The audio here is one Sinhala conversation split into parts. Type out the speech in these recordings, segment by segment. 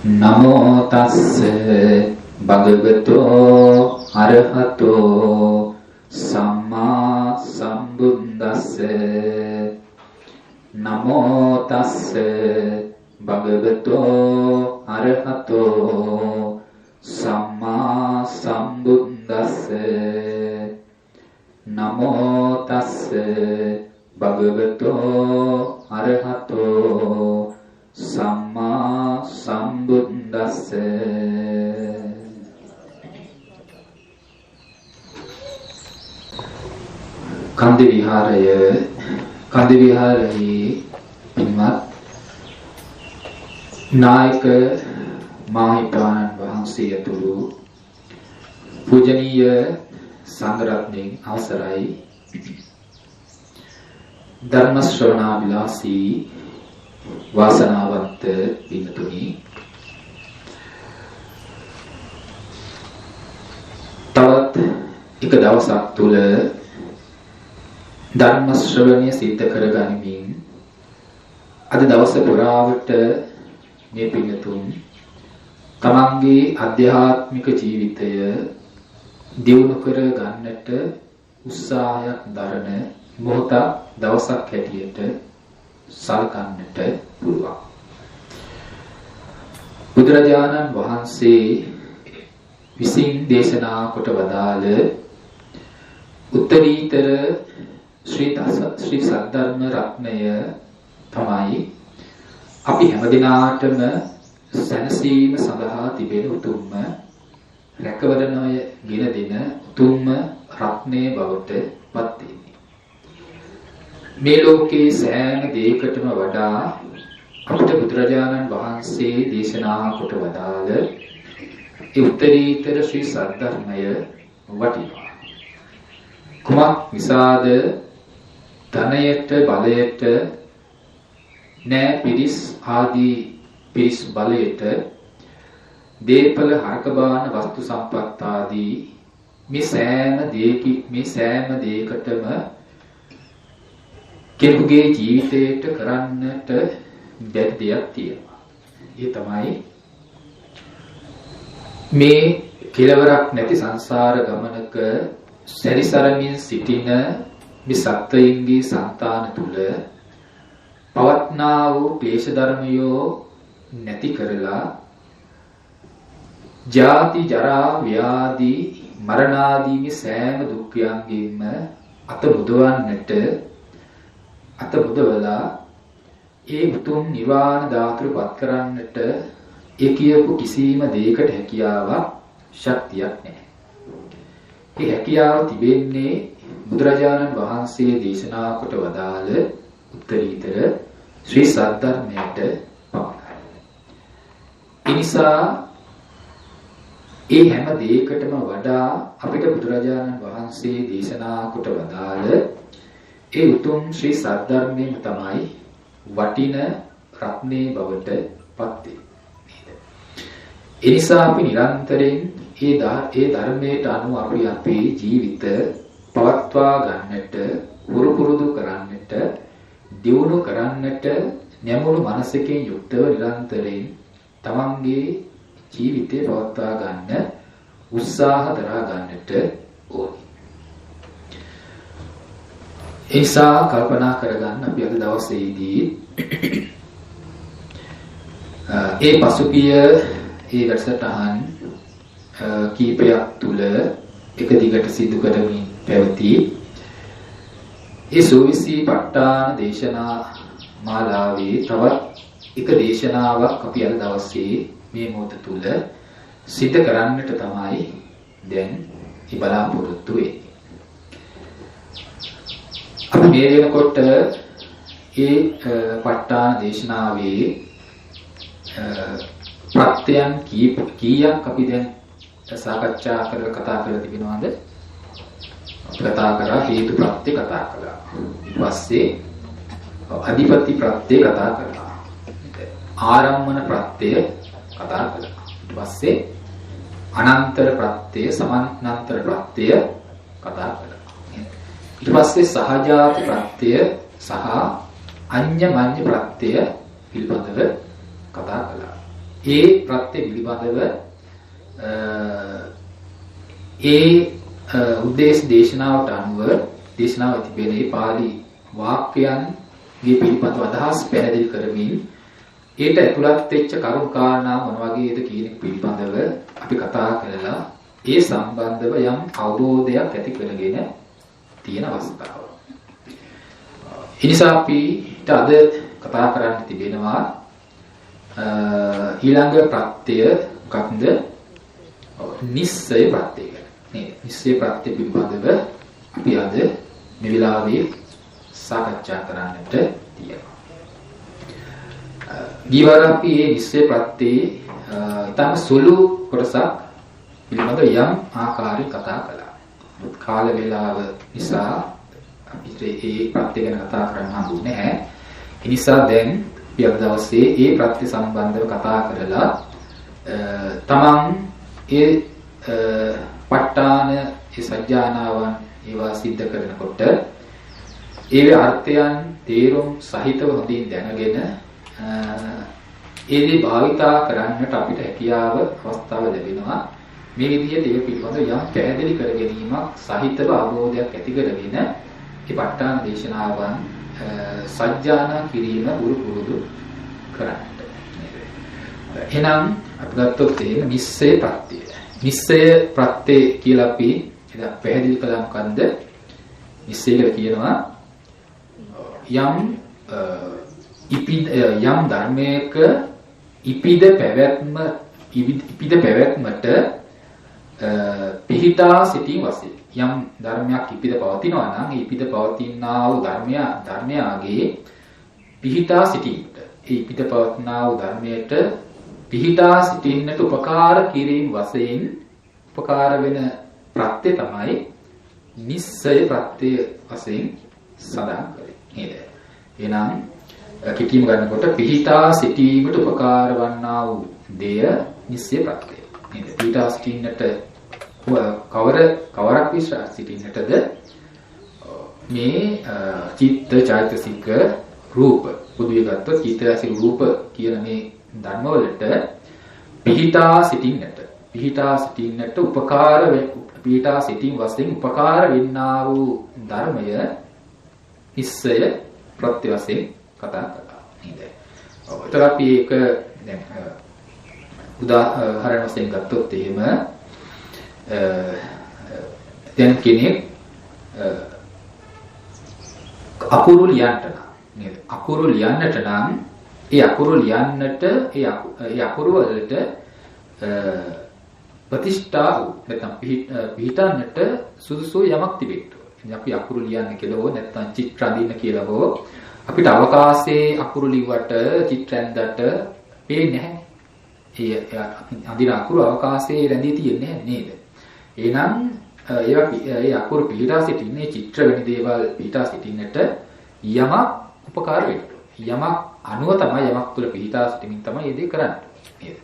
නමෝ තස්ස භගවතෝ අරහතෝ සම්මා සම්බුද්දස්ස නමෝ තස්ස භගවතෝ අරහතෝ සම්මා සම්බුද්දස්ස නමෝ තස්ස භගවතෝ අරහතෝ සම්මා සම්බුද්දස්ස. කන්ද විහාරයේ පින්වත් නායක මාහිමිපාණන් වහන්සේ ඇතුළු පූජනීය සංඝරත්නයන් අවසරයි ධර්ම ශ්‍රවණා විලාසී වාසනාවන්ත පින්තුනි, තවත් එක දවසක් තුල ධර්ම ශ්‍රවණය සිද්ධ කරගනිමින් අද දවස පුරාවට මේ පින්තුන් තමන්ගේ ආධ්‍යාත්මික ජීවිතය දියුණු කර ගන්නට උත්සාහයක් දරන මොහොත දවසක් හැටියට සලකන්නට පුළුවන්. බුදුරජාණන් වහන්සේ විසින් දේශනා කොට වදාළ උත්තරීතර ශ්‍රී සද්ධර්ම රත්නය තමයි අපි හැමදිනාටම සැනසීම සඳහා තිබෙන උතුම්ම රැකවරණය ගෙන දෙන උතුම්ම රත්නය බවට පත් වෙන්නේ. මේ ලෝකේ සෑම දෙයකටම වඩා අපිට බුදුරජාණන් වහන්සේ දේශනා කොට වදාළ ඒ උත්තරීතර ශ්‍රී සද්ධර්මය වටිනවා. කුමක් නිසාද? ධනයට බලයට නෑ පිරිස් ආදී පිරිස් බලයට දීපල හරකබාන වස්තු සම්පත් ආදී මේ සෑම දෙයකටම කෙනෙකුගේ ජීවිතයට කරන්නට බැරි දෙයක් තියෙනවා. ඒ තමයි මේ කෙලවරක් නැති සංසාර ගමනක සැරිසරමින් සිටින මේ සත්වයන්ගේ సంతාන තුල පවත්නා වූ ක්ලේශ ධර්මයෝ නැති කරලා ජාති ජරා ව්‍යාධි මරණ ආදී මේ සෑම දුක්ඛයන්ගෙන්ම අත බුදවලා ඒ උතුම් නිවාන ධාතුපත් කරන්නට ඒ කියපු කිසිම දෙයකට හැකියාවක් ශක්තියක් නැහැ. ඒ හැකියාව තිබෙන්නේ බුදුරජාණන් වහන්සේ දේශනා කොට වදාළ උත්තරීතර ශ්‍රී සද්ධර්මයට පමණයි. ඒ නිසා ඒ හැම දෙයකටම වඩා අපිට බුදුරජාණන් වහන්සේ දේශනා කොට වදාළ ඒ උතුම් ශ්‍රී සද්ධර්මයෙන් තමයි වටින රත්නේ බවට පත් වෙන්නේ. ඒ නිසා අපි නිරන්තරයෙන් ඒ ධර්මයට අනුව අපි අපේ ජීවිත පවත්වා ගන්නට, පුරුදු කරන්නට, දියුණු කරන්නට නැමුණු මනසකින් යුක්තව නිරන්තරයෙන් තමන්ගේ ජීවිතය පවත්වා ගන්න උත්සාහ දරා ගන්නට ඕනේ. ඒසා කල්පනා කරගන්න අපි අද දවසේදී ඒ පසුගිය ඒ වැඩසටහන් කීපයක් තුල එක දිගට සිදු කරමින් පැවති ඒ සෝවිසී ප ဋ ාණ දේශනා මාලාවේ තවත් එක දේශනාවක් අපි අද දවසේ මේ මොහොත තුල සිදු කරන්නට තමයි දැන් බලාපොරොත්තු වෙන්නේ. අපි මේ වෙනකොට ඒ ප ဋ ාණ දේශනාවේ ප්‍රත්‍යයන් කීයක් අපි දැන් සාකච්ඡා කරලා කතා කරලා තිබෙනවද? කතා කරා හේතු ප්‍රත්‍ය කතා කළා. ඊට පස්සේ අධිපති ප්‍රත්‍ය කතා කළා. ආරම්මන ප්‍රත්‍ය කතා කළා. ඊට පස්සේ අනන්තර ප්‍රත්‍ය, සමානන්තර ප්‍රත්‍ය කතා කළා. ඊට පස්සේ සහජාත ප්‍රත්‍ය සහ අඤ්ඤමඤ්ඤ ප්‍රත්‍ය පිළිබඳව කතා කළා. ඒ ප්‍රත්‍ය පිළිබඳව ඒ උද්දේශ දේශනාවට අනුව දේශනාව තිබෙනේ පාළි වාක්‍යයන්ගේ පිළිබඳව අදහස් පැහැදිලි කරමින් ඒට ඇතුළත් වෙච්ච කරුණු කාරණා මොන වගේද කියන පිළිබඳව අපි කතා කරලා ඒ සම්බන්ධව යම් අවබෝධයක් ඇති කරගෙන තියෙන අවස්ථාව. ඒ නිසා අපිට අද කතා කරන්න තිබෙනවා ඊළඟ ප්‍රත්‍ය මොකක්ද? නිස්සය ප්‍රත්‍ය ගැන. නේද? නිස්සය ප්‍රත්‍ය පිළිබඳව අපි අද මේ වෙලාවේ සාකච්ඡා කරන්නට තියෙනවා. ගියවර අපි මේ නිස්සය ප්‍රත්‍යේ ඊටම සුළු කොටසක් පිළිබඳව යම් ආකාරයක කතා කළා. කාල වේලාව නිසා අපිට මේ ප්‍රත්‍ය ගැන කතා කරන්න හම්බුනේ නැහැ. ඒ නිසා දැන් අපි අද දවසේ මේ ප්‍රත්‍ය සම්බන්ධව කතා කරලා තමන් ඒ ප ဋ ාණ ඒ සත්‍යානාවන් ඒවා සිද්ධ කරනකොට ඒ අර්ථයන් තේරුම් සහිතව හොඳින් දැනගෙන ඒ දේ භාවිතා කරන්නට අපිට හැකියාව අවස්ථාව ලැබෙනවා. මේ විදිහට ඒ පිළිබඳව යම් පැහැදිලි කර ගැනීමක් සහිතව අවබෝධයක් ඇති කරගෙන මේ ප ဋ ාණ දේශනාවන් සත්‍යානා කිරීම පුරුදු කරන්නට. එහෙනම් අපි ගත්තොත් එහෙම නිස්සය ප්‍රත්‍ය. නිස්සය ප්‍රත්‍ය කියලා අපි එදා පැහැදිලි කළා මොකන්ද? නිස්සය කියලා කියනවා යම් ධර්මයක ඉපිද පැවැත්මට පිහිටා සිටීම වශයෙන් යම් ධර්මයක් ඉපිද පවතිනවා නම් ඒ ඉපිද පවතිනා වූ ධර්මයාගේ පිහිටා සිටීමට ඒ ඉපිද පවතිනා වූ ධර්මයට පිහිටා සිටින්නට උපකාර කිරීම වශයෙන් උපකාර වෙන ප්‍රත්‍ය තමයි නිස්සය ප්‍රත්‍ය වශයෙන් සඳහන් කරන්නේ. නේද? එහෙනම් කිටිම ගන්නකොට පිහිටා සිටීමට උපකාර වන්නා වූ දෙය නිස්සය ප්‍රත්‍ය. නේද? පිහිටා සිටින්නට කවරක් විශ්වාස සිටින්නටද මේ චිත්ත චෛතසික රූප පොදුවේ ගත්තොත් චිත්ත චෛතසික රූප කියන මේ ධර්මවලට පිහිටා සිටින්නට උපකාර පිහිටා සිටීම වශයෙන් උපකාර වෙන්නා වූ ධර්මය නිස්සය ප්‍රත්‍ය වශයෙන් කතා කරා නේද? ඔව්. ඒතර අපි ඒක දැන් උදාහරණ වශයෙන් ගත්තොත් එහෙම දැන් කෙනෙක් අකුරු ලියන්නට නේද? අකුරු ලියන්නට නම් ඒ අකුරු ලියන්නට ඒ අකුරු වලට ප්‍රතිෂ්ඨා නැත්නම් පිහිටන්නට සුදුසු යමක් තිබෙන්න ඕනේ. අපි අකුරු ලියන්න කියලා හෝ නැත්නම් චිත්‍ර අඳින්න කියලා හෝ අපිට අවකාශයේ අකුරු ලිව්වට චිත්‍ර ඇඳට පේන්නේ නැහැ. ඒ අඳින අකුරු අවකාශයේ රැඳී තියෙන්නේ නේද? එහෙනම් ඒ අකුරු පිහිටා සිටින්නේ චිත්‍ර වෙන දේවල් පිහිටා සිටින්නට යමක් උපකාර වෙන්න. යමක් අනුව තමයි යමක් තුළ පිහිටා සිටීමෙන් තමයි මේ දේ කරන්නේ. නේද?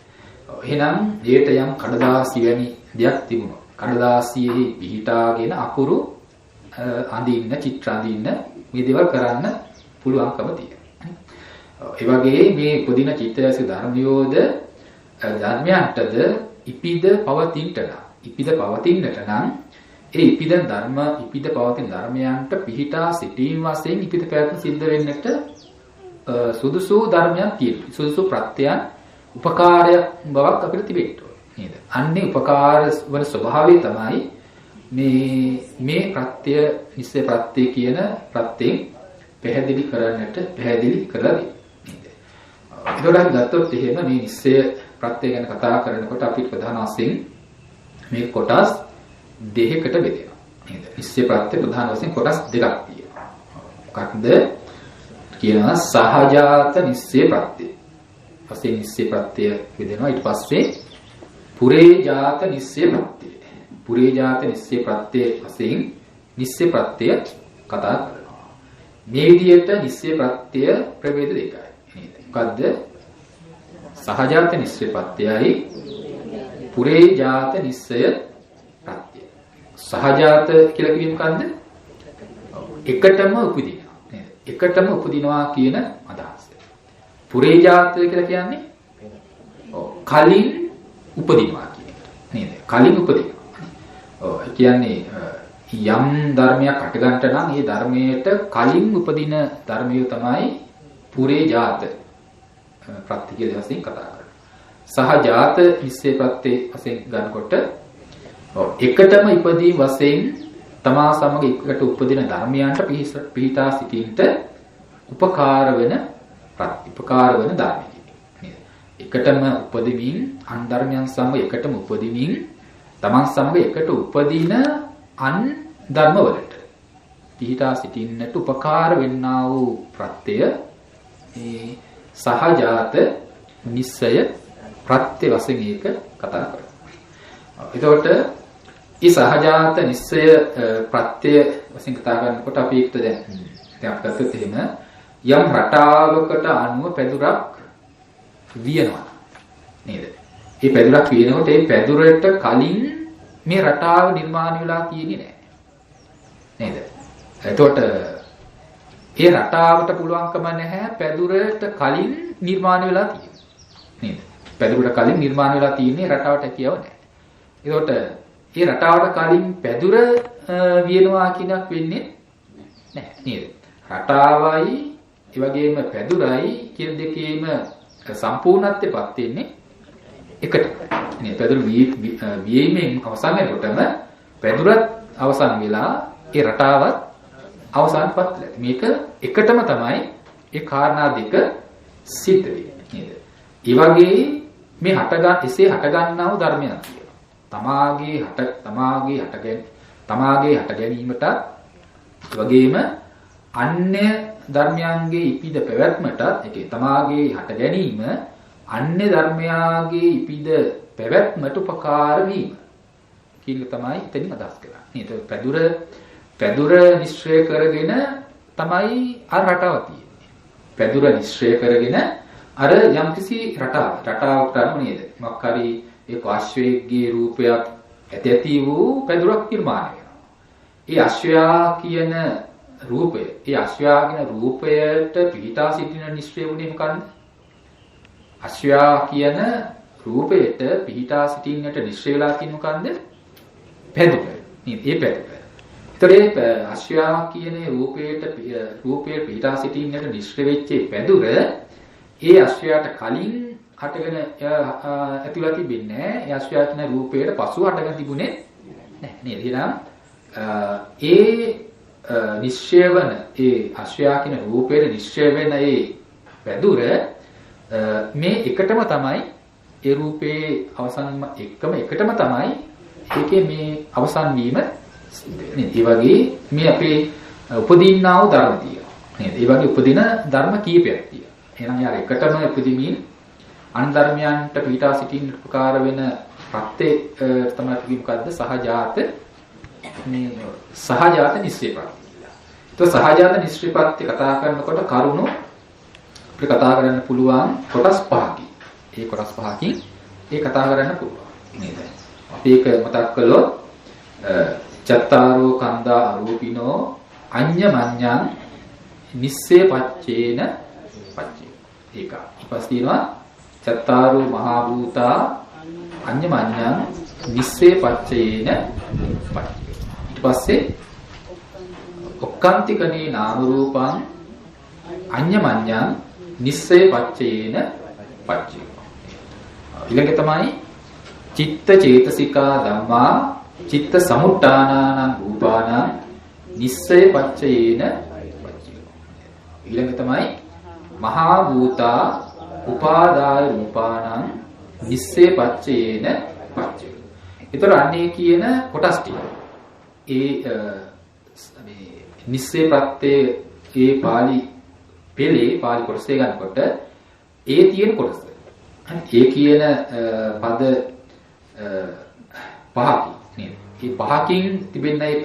එහෙනම් ඒට යම් කඩදාසි වැනි දෙයක් තිබුණා. කඩදාසියේ පිහිටාගෙන අකුරු අඳින්න චිත්‍ර අඳින්න මේ දේවල් කරන්න පුළුවන්කම තියෙනවා. ඒ වගේ මේ පුදින චිත්තයස ධර්මියෝද ධර්මයන්ටද ඉපිද පවතින්නට නම් ඒ ඉපිද පවතින ධර්මයන්ට පිහිටා සිටීම වශයෙන් ඉපිද පැවැත්ම සිද්ධ වෙන්නට සුදුසු ධර්මයන් තියෙනවා. සුදුසු ප්‍රත්‍යයන් උපකාරය බවක් අපිට තිබෙන්න ඕනේ නේද? අන්නේ උපකාර වන ස්වභාවය තමයි මේ ප්‍රත්‍ය නිස්සය ප්‍රත්‍ය කියන ප්‍රත්‍යයෙන් පැහැදිලි කරලා දෙන්නේ නේද? ඒතකොට ගත්තොත් එහෙම මේ නිස්සය ප්‍රත්‍ය ගැන කතා කරනකොට අපිට ප්‍රධාන වශයෙන් මේ කොටස් දෙකකට බෙදෙනවා නේද? නිස්සය ප්‍රත්‍ය ප්‍රධාන වශයෙන් කොටස් දෙකක් තියෙනවා. මොකක්ද? කියනවා සහජාත නිස්සය ප්‍රත්‍ය. පස්සේ නිස්සය ප්‍රත්‍ය බෙදෙනවා. ඊට පස්සේ පුරේජාත නිස්සය ප්‍රත්‍ය. පුරේජාත නිස්සය ප්‍රත්‍ය වශයෙන් නිස්සය ප්‍රත්‍ය කතා කරනවා. මේ විදිහට නිස්සය ප්‍රත්‍ය ප්‍රභේද දෙකයි නේද? මොකද්ද? සහජාත නිස්සය ප්‍රත්‍යයයි පුරේජාත නිස්සය ප්‍රත්‍ය. සහජාත කියලා කියන්නේ මොකද්ද? එකටම උපදිනවා නේද? එකටම උපදිනවා කියන අදහස. පුරේජාත කියලා කියන්නේ කලින් උපදිනවා කියන එක. නේද? කලින් උපදිනවා. ඔව් කියන්නේ යම් ධර්මයක් අටගන්නට නම් ඒ ධර්මයට කලින් උපදින ධර්මිය තමයි පුරේ ජාත ප්‍රත්‍ය කියලා වශයෙන් කතා කරන්නේ. සහ ජාත නිස්සේ ප්‍රත්‍ය වශයෙන් ගන්නකොට එකටම ඉපදීම වශයෙන් තමා සමග එකට උපදින ධර්මයන්ට පිහිටා සිටින්නට උපකාර වෙන ධර්මයි. නේද? එකටම උපදෙමින් අන් ධර්මයන් සමග එකටම උපදෙමින් තමන් සමග එකට උපදින අන් ධර්මවලට පිහිටා සිටින්නට උපකාර වෙන්නා වූ ප්‍රත්‍යය මේ සහජාත නිස්සය ප්‍රත්‍ය වශයෙන් ඒක කතා කරනවා. එතකොට මේ සහජාත නිස්සය ප්‍රත්‍ය වශයෙන් කතා කරනකොට අපි ඒකට දැන් ගත්තොත් එහෙම යම් රටාවකට අනුව පැදුරක් වියනවා නේද? මේ පැදුරක් වියනකොට ඒ පැදුරට කලින් මේ රටාව නිර්මාණය වෙලා තියෙන්නේ නැහැ. නේද? එතකොට ඒ රටාවට පුළුවන්කම නැහැ පැදුරට කලින් නිර්මාණය වෙලා තියෙන්නේ. නේද? පැදුරට කලින් නිර්මාණය වෙලා තියෙන්නේ රටාවට කියව නැහැ. එතකොට ඒ රටාවට කලින් පැදුර වියනවා කියනක් වෙන්නේ නැහැ. නේද? රටාවයි ඒ වගේම පැදුරයි කියන දෙකේම සම්පූර්ණත්වයටපත් වෙන්නේ එකට. නේද? පැදුර වියීමෙන් අවසන් වෙනකොටම පැදුරත් අවසන් වෙලා ඒ රටාවත් අවසන්පත් වෙලා. මේක එකටම තමයි ඒ කාරණා දෙක සිද්ධ වෙන්නේ. නේද? ඒ වගේ මේ එසේ හට ගන්නා වූ ධර්මයක් තියෙනවා. තමාගේ හට ගැනීමට වගේම අන්‍ය ධර්මයන්ගේ ඉපිද පැවැත්මටත් ඒකේ තමාගේ හට ගැනීම අන්‍ය ධර්මයාගේ ඉපිද පැවැත්මට උපකාර වීම කියන එක තමයි එතනින් අදහස් කරන්නේ. නේද? පැදුර නිශ්චය කරගෙන තමයි අර රටාව තියෙන්නේ. පැදුර නිශ්චය කරගෙන අර යම්කිසි රටාවකට අනුව නේද? මොකක් හරි ඒ අශ්වයේ රූපයක් ඇති වූ පැදුරක් නිර්මාණය වෙනවා. ඒ අශ්වයා කියන රූපයට පිහිටා සිටින නිශ්චය වුණේ මොකන්ද? අශ්වයා කියන රූපයට පිහිටා සිටින්නට නිශ්චය වෙලා තියෙන මොකන්ද? පැදුර. නේද? ඒ පැදුර. ඒතරේ අශ්වයා කියන රූපයට පිහිටා සිටින්නට නිශ්චය වෙච්ච පැදුර ඒ අශ්වයාට කලින් හටගෙන ඇතිවලා තිබෙන්නේ නැහැ. ඒ අශ්වයා කියන රූපයට පසුව හටගෙන තිබුණේ නැහැ. නේද? එහෙනම් ඒ නිශ්චය වන ඒ අශ්වයා කියන රූපයට නිශ්චය වෙන ඒ පැදුර මේ එකටම තමයි ඒ රූපේ අවසන් එකටම තමයි ඒකේ මේ අවසන් වීම නේද? ඒ වගේ මේ අපේ උපදින්නා වූ ධර්ම තියෙනවා. නේද? ඒ වගේ උපදින ධර්ම කීපයක් තියෙනවා. එහෙනම් යාර එකටම උපදිමින් අන් ධර්මයන්ට පිටා සිටින්න උපකාර වෙන ප්‍රත්‍ය තමයි කිව්වේ මොකද්ද? සහජාත නිශ්චය ප්‍රත්‍ය. તો සහජාත නිශ්චය ප්‍රත්‍ය කතා කරනකොට කරුණු අපිට කතා කරන්න පුළුවන් කොටස් පහකින්. ඒ කොටස් පහකින් ඒ කතා කරන්න පුළුවන්. නේද? අපි ඒක මතක් කළොත් චත්තාරෝ කන්දා අරූපිනෝ අඤ්ඤමඤ්ඤං නිස්සේ පච්චේන පච්චේ. ඒක. ඊපස් තියෙනවා චත්තාරෝ මහා භූතා අඤ්ඤමඤ්ඤං නිස්සේ පච්චේන පච්චේ. ඊට පස්සේ ඔක්කාන්තිකනේ නාම රූපං අඤ්ඤමඤ්ඤං නිස්සේ පච්චේන පච්චේ. ඊළඟ තමයි චිත්ත චේතසිකා ධම්මා චිත්ත සමුට්ඨානානං රූපානං නිස්සේ පච්චේන පච්චේ. ඊළඟ තමයි මහා භූතා උපාදාය රූපානං නිස්සේ පච්චේන පච්චේ. ඒතර අන්නේ කියන කොටස් ටික. ඒ මේ නිස්සේ ප්‍රත්‍යේ ඒ පාළි කොටසේ ගන්නකොට ඒ තියෙන කොටස. ඒ කියන පද පහකින් නේද? මේ පහකින් තිබෙන ඒ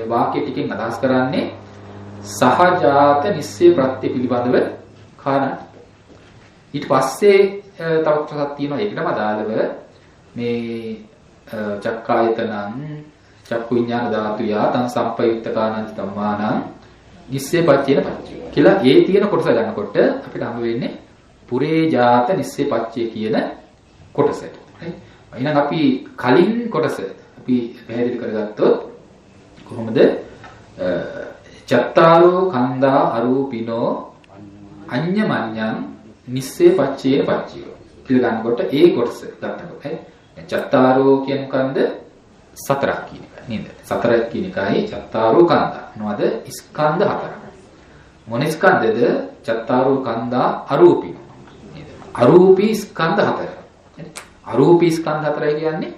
වාක්‍ය ටිකෙන් අදහස් කරන්නේ සහජාත නිස්සේ ප්‍රත්‍ය පිළිබඳව කාරණා. ඊට පස්සේ තව කොටසක් තියෙනවා ඒකටම අදාළව මේ චක්කායතනං චක්කු විඥාන ධාතුය තං සම්පයුක්තකානං ධම්මානං නිස්සේ පච්චේන පච්චේ කියලා ඒ තියෙන කොටස ගන්නකොට අපිට හම්බ වෙන්නේ පුරේ ජාත නිස්සේ පච්චේ කියන කොටසට. එහෙනම් අපි කලින් කොටස අපි පැහැදිලි කරගත්තොත් කොහොමද චත්තාරෝ කන්දා අරූපිනෝ අඤ්ඤමඤ්ඤං නිස්සේ පච්චේන පච්චයෝ කියලා ගන්නකොට ඒ කොටස ගන්නකොට චත්තාරෝ කියන කන්ද සතරක් කියන එක නේද? සතරක් කියන එකයි චත්තාරෝ කන්දා. මොනවද? ස්කන්ධ හතරක්. මොන ස්කන්ධද? චත්තාරෝ කන්දා අරූපිනෝ නේද? අරූපී ස්කන්ධ හතර. අරූපී ස්කන්ධ හතරයි කියන්නේ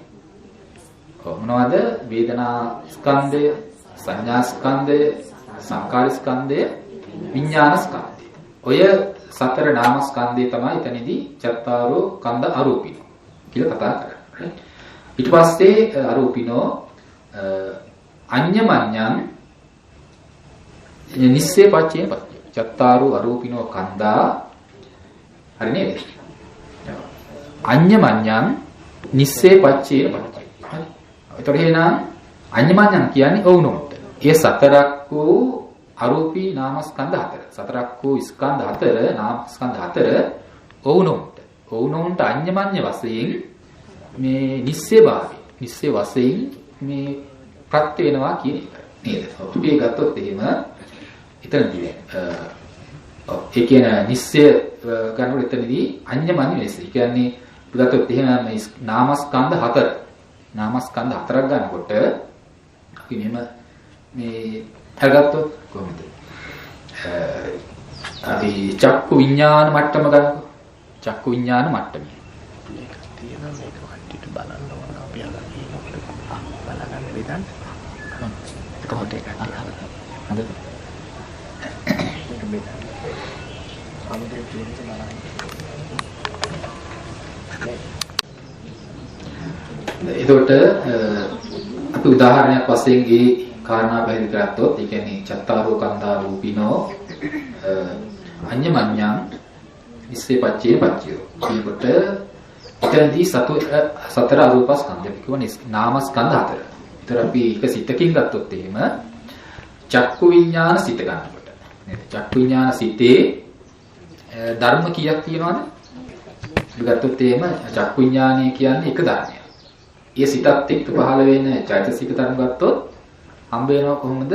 මොනවද? වේදනා ස්කන්ධය, සංඥා ස්කන්ධය, සංකාර ස්කන්ධය, විඥාන ස්කන්ධය. ඔය සතර නාම ස්කන්ධය තමයි එතනදී චත්තාරෝ කන්ද අරූපිනෝ කියලා කතා කරන්නේ. ඊට පස්සේ අරූපිනෝ අඤ්ඤමඤ්ඤං නිස්සේ පච්චේ පච්චේ. චත්තාරෝ අරූපිනෝ කන්දා හරි නේද? අඤ්ඤමඤ්ඤං නිස්සේ පච්චේ පච්චේ. හරි. ඒතර එහෙනම් අඤ්ඤමඤ්ඤං කියන්නේ ඔවුනොත්. ඒ සතරක් වූ අරූපී නාමස්කන්ධ හතර. සතරක් වූ ස්කන්ධ හතර, නාමස්කන්ධ හතර ඔවුනොත්. ඔවුනොන්ට අඤ්ඤමඤ්ඤ වශයෙන් මේ නිස්සේ භාවය. නිස්සේ වශයෙන් මේ ප්‍රත්‍ය වෙනවා කියන එක. නේද? අපි ගත්තොත් එහෙම එතනදී ඒ කියන්නේ නිස්සේ ගන්නකොට එතනදී අඤ්ඤමඤ්ඤ ලෙස. ඒ කියන්නේ ගත්තොත් එහෙම මේ නාමස්කන්ධ හතර. නාමස්කන්ධ හතරක් ගන්නකොට අපි මෙහෙම මේ හරගත්තොත් කොහොමද? අපි චක්කු විඥාන මට්ටම ගන්නකො. චක්කු විඥාන මට්ටමේ. මේක තියෙනවා මේක වට්ටිට බලන්න ඕන අපි අර බලගන්න විදිහට. කොහොමද ඒක හරිද? මේක අමුදේ කියන්නේ බලන්න. එතකොට අපි උදාහරණයක් වශයෙන් ඒ කාරණා පැහැදිලි කරගත්තොත් ඒ කියන්නේ චත්තාරෝ කන්දා රූපිනෝ අඤ්ඤමඤ්ඤං නිස්සේ පච්චේ පච්චයෝ. ඊකට එතනදී සතර අරූපස්කන්ධ කියව නාමස්කන්ධ හතර. ඒතර අපි එක සිතකින් ගත්තොත් එහෙම චක්කු විඥාන සිත ගන්නකොට නේද? චක්කු විඥාන සිතේ ධර්ම කීයක් තියෙනවද? අපි ගත්තොත් එහෙම චක්කු විඥානය කියන්නේ එක ධර්මයක්. ඒ සිතත් එක්ක පහළ වෙන චෛතසික ධර්ම ගත්තොත් හම්බ වෙනවා කොහොමද?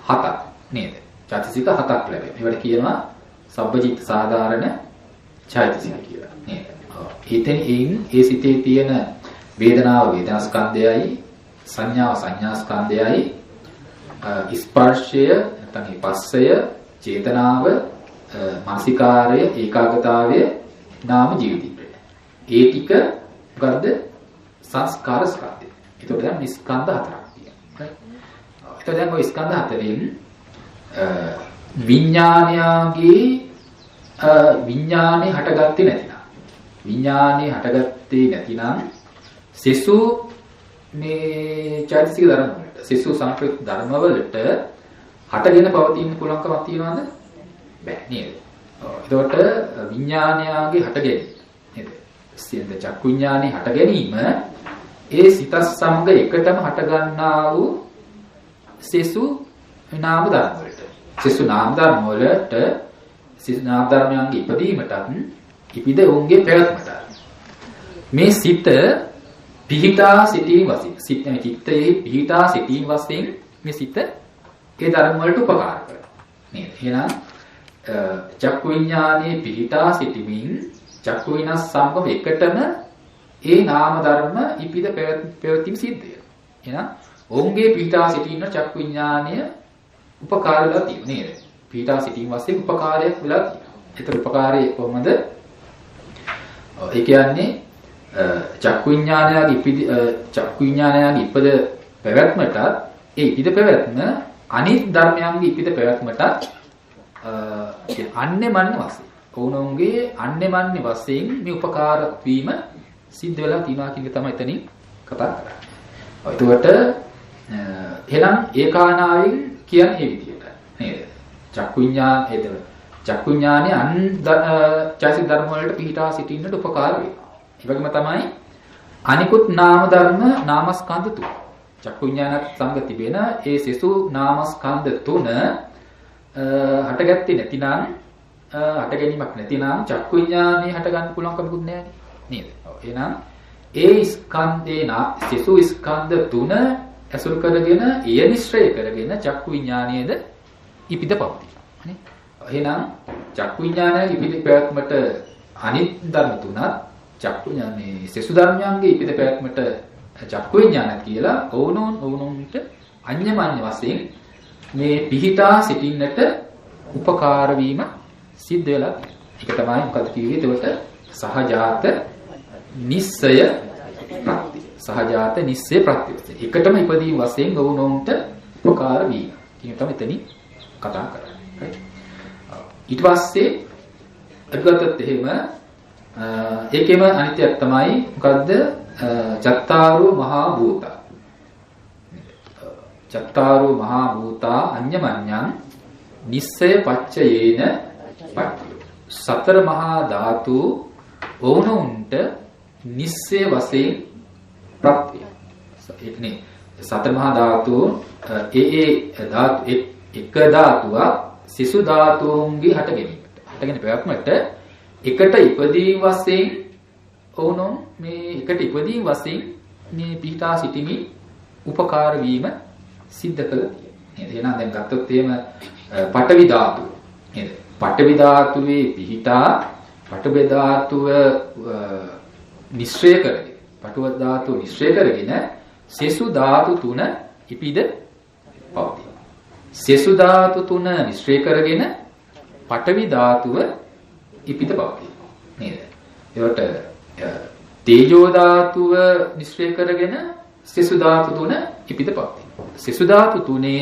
7ක් නේද? චෛතසික 7ක් ලැබෙනවා. ඒවට කියනවා සබ්බචිත්ත සාධාරණ චෛතසික කියලා නේද? එතෙන් ඒ සිතේ තියෙන වේදනාව වේදනා ස්කන්ධයයි, සංඥාව සංඥා ස්කන්ධයයි, ස්පර්ශය නැත්නම් පස්සය, චේතනාව, මානසිකාරය, ඒකාගතාවය, නාම ජීවිතය. ඒ ටික මොකද්ද? සංස්කාර ස්කන්ධය. ඒකට දැන් ස්කන්ධ හතරක් තියෙනවා. ඒකට දැන් ඔය ස්කන්ධ හතරෙන් විඥානේ හටගත්තේ නැතිනම් විඥානේ හටගත්තේ නැතිනම් සෙසු මේ චෛතසික ධර්ම වලට සෙසු සංකේත ධර්ම වලට හටගෙන පවතින පුළුවන්කමක් තියනවද? බෑ නේද? ඒකට විඥානයාගේ හටගැනීම නේද? සියඳ චක්කු විඥානේ හට ගැනීම ඒ සිත සමග එකටම හට ගන්නා වූ සෙසු නාම ධර්ම වලට. සෙසු නාම ධර්ම වලට සෙසු නාම ධර්මයන්ගේ ඉපදීමටත් ඉපිද ඔවුන්ගේ පැවැත්මට මේ සිත පිහිටා සිටීම වශයෙන් චිත්තයේ පිහිටා සිටීම වශයෙන් මේ සිත ඒ ධර්ම වලට උපකාර කරනවා නේද? එහෙනම් චක්කු විඥානේ පිහිටා සිටීමින් චක්කු විනාශ සම්භව එකටම ඒ නාම ධර්ම ඉපිද පැවතීම සිද්ධ වෙනවා. එහෙනම් ඔවුන්ගේ පිහිටා සිටින චක්කු විඥානය උපකාරලා තියෙනවා නේද? පිහිටා සිටීම වශයෙන් උපකාරයක් වෙලා තියෙනවා. ඒතර උපකාරය කොහොමද? ඒ කියන්නේ චක්කු විඥානයගේ ඉපද පැවැත්මටත් ඒ ඉපිද පැවැත්ම අනිත් ධර්මයන්ගේ ඉපිද පැවැත්මටත් අන්නෙමන්න වශයෙන් ඔවුන්ගේ අන්නෙමන්නේ වශයෙන් මේ උපකාර වීම සිද්ධ වෙලා තියෙනවා කියන එක තමයි එතනින් කතා කරන්නේ. එතකොට එහෙනම් ඒකානාවෙන් කියන්නේ මේ විදිහට නේද? චක්කු විඥානේ චෛතසික ධර්ම වලට පිහිටා සිටින්නට උපකාර වෙනවා. ඒ වගේම තමයි අනිකුත් නාම ධර්ම නාමස්කන්ධ තුන. චක්කු විඥානත් සංග තිබෙන ඒ සෙසු නාමස්කන්ධ තුන හටගත්තේ නැතිනම් හට ගැනීමක් නැතිනම් චක්කු විඥානේ හට ගන්න පුළුවන් කමකුත් නැහැ. නේද? එහෙනම් ඒ ස්කන්ධේ සිසු ස්කන්ධ තුන ඇසුරු කරගෙන එය නිශ්චය කරගෙන චක්කු විඥානයේද ඉපිද පවතිනවා. නේ? එහෙනම් චක්කු විඥානයේ ඉපිද පැවැත්මට අනිත් ධර්ම තුනත් චක්කු විඥානයේ සිසු ධර්මයන්ගේ ඉපිද පැවැත්මට චක්කු විඥාන කියලා ඕනෝන්ට අඤ්ඤමඤ්ඤ වශයෙන් මේ පිහිටා සිටින්නට උපකාර වීම සිද්ධ වෙලා තියෙනවා. ඒක තමයි මොකද කිව්වේ? එතකොට සහජාත නිස්සය ප්‍රත්‍ය. සහජාත නිස්සය ප්‍රත්‍ය. එකටම ඉපදීම වශයෙන් ඕනෝන්ට උපකාර වීම. කියන තමයි එතනින් කතා කරන්නේ. ඊට පස්සේ අගතත් එහෙම ඒකෙම අනිත්‍යයක් තමයි මොකද්ද? චත්තාරෝ මහා භූතා. චත්තාරෝ මහා භූතා අඤ්ඤමඤ්ඤං නිස්සය පච්චයේන පච්චය. සතර මහා ධාතු ඕනොන්ට නිස්සය වශයෙන් ප්‍රත්‍ය. ඒකනේ සතර මහා ධාතු ධාතු එක ධාතුවක් සිසු ධාතුන්ගේ හට ගැනීමට. හටගෙන පැවැත්මට එකට ඉපදීම වශයෙන් ඕනොන් මේ එකට ඉපදීම වශයෙන් මේ පිහිටා සිටීමේ උපකාර වීම සිද්ධ කළා නේද? එහෙනම් දැන් ගත්තොත් එහෙම පඨවි ධාතුව නේද? පඨවි ධාතුවේ පිහිටා පඨවි ධාතුව නිශ්චය කරගෙන පඨවි ධාතුව නිශ්චය කරගෙන සෙසු ධාතු තුන ඉපිද පවතී. සෙසු ධාතු තුන නිශ්චය කරගෙන පඨවි ධාතුව ඉපිද පවතී නේද? ඒකට තේජෝ ධාතුව නිශ්චය කරගෙන සෙසු ධාතු තුන ඉපිද පවතී. සෙසු ධාතු තුනේ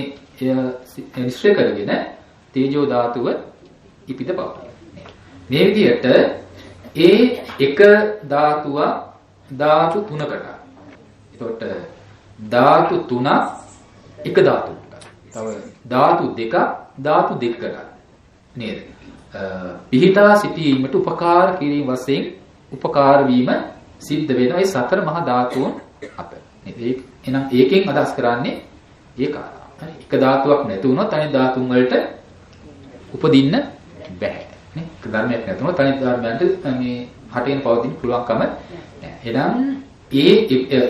නිශ්චය කරගෙන තේජෝ ධාතුව ඉපිද පවතී. මේ විදිහට ඒ එක ධාතුවක් ධාතු තුනකට. එතකොට ධාතු තුනක් එක ධාතුවකට. තව ධාතු දෙකක් ධාතු දෙකකට. නේද? පිහිටා සිටීමට උපකාර කිරීම වශයෙන් උපකාර වීම සිද්ධ වෙනවා ඒ සතර මහා ධාතුන් අතර. නේද? එහෙනම් ඒකෙන් අදහස් කරන්නේ ඒ කාරණා. හරි. එක ධාතුවක් නැති වුණොත් අනිත් ධාතුන් වලට උපදින්න බෑ. නේ? එක ධර්මයක් නැති වුණොත් අනිත් ධර්මයන්ට මේ හටගෙන පවතින්න පුළුවන්කම නැහැ. එහෙනම්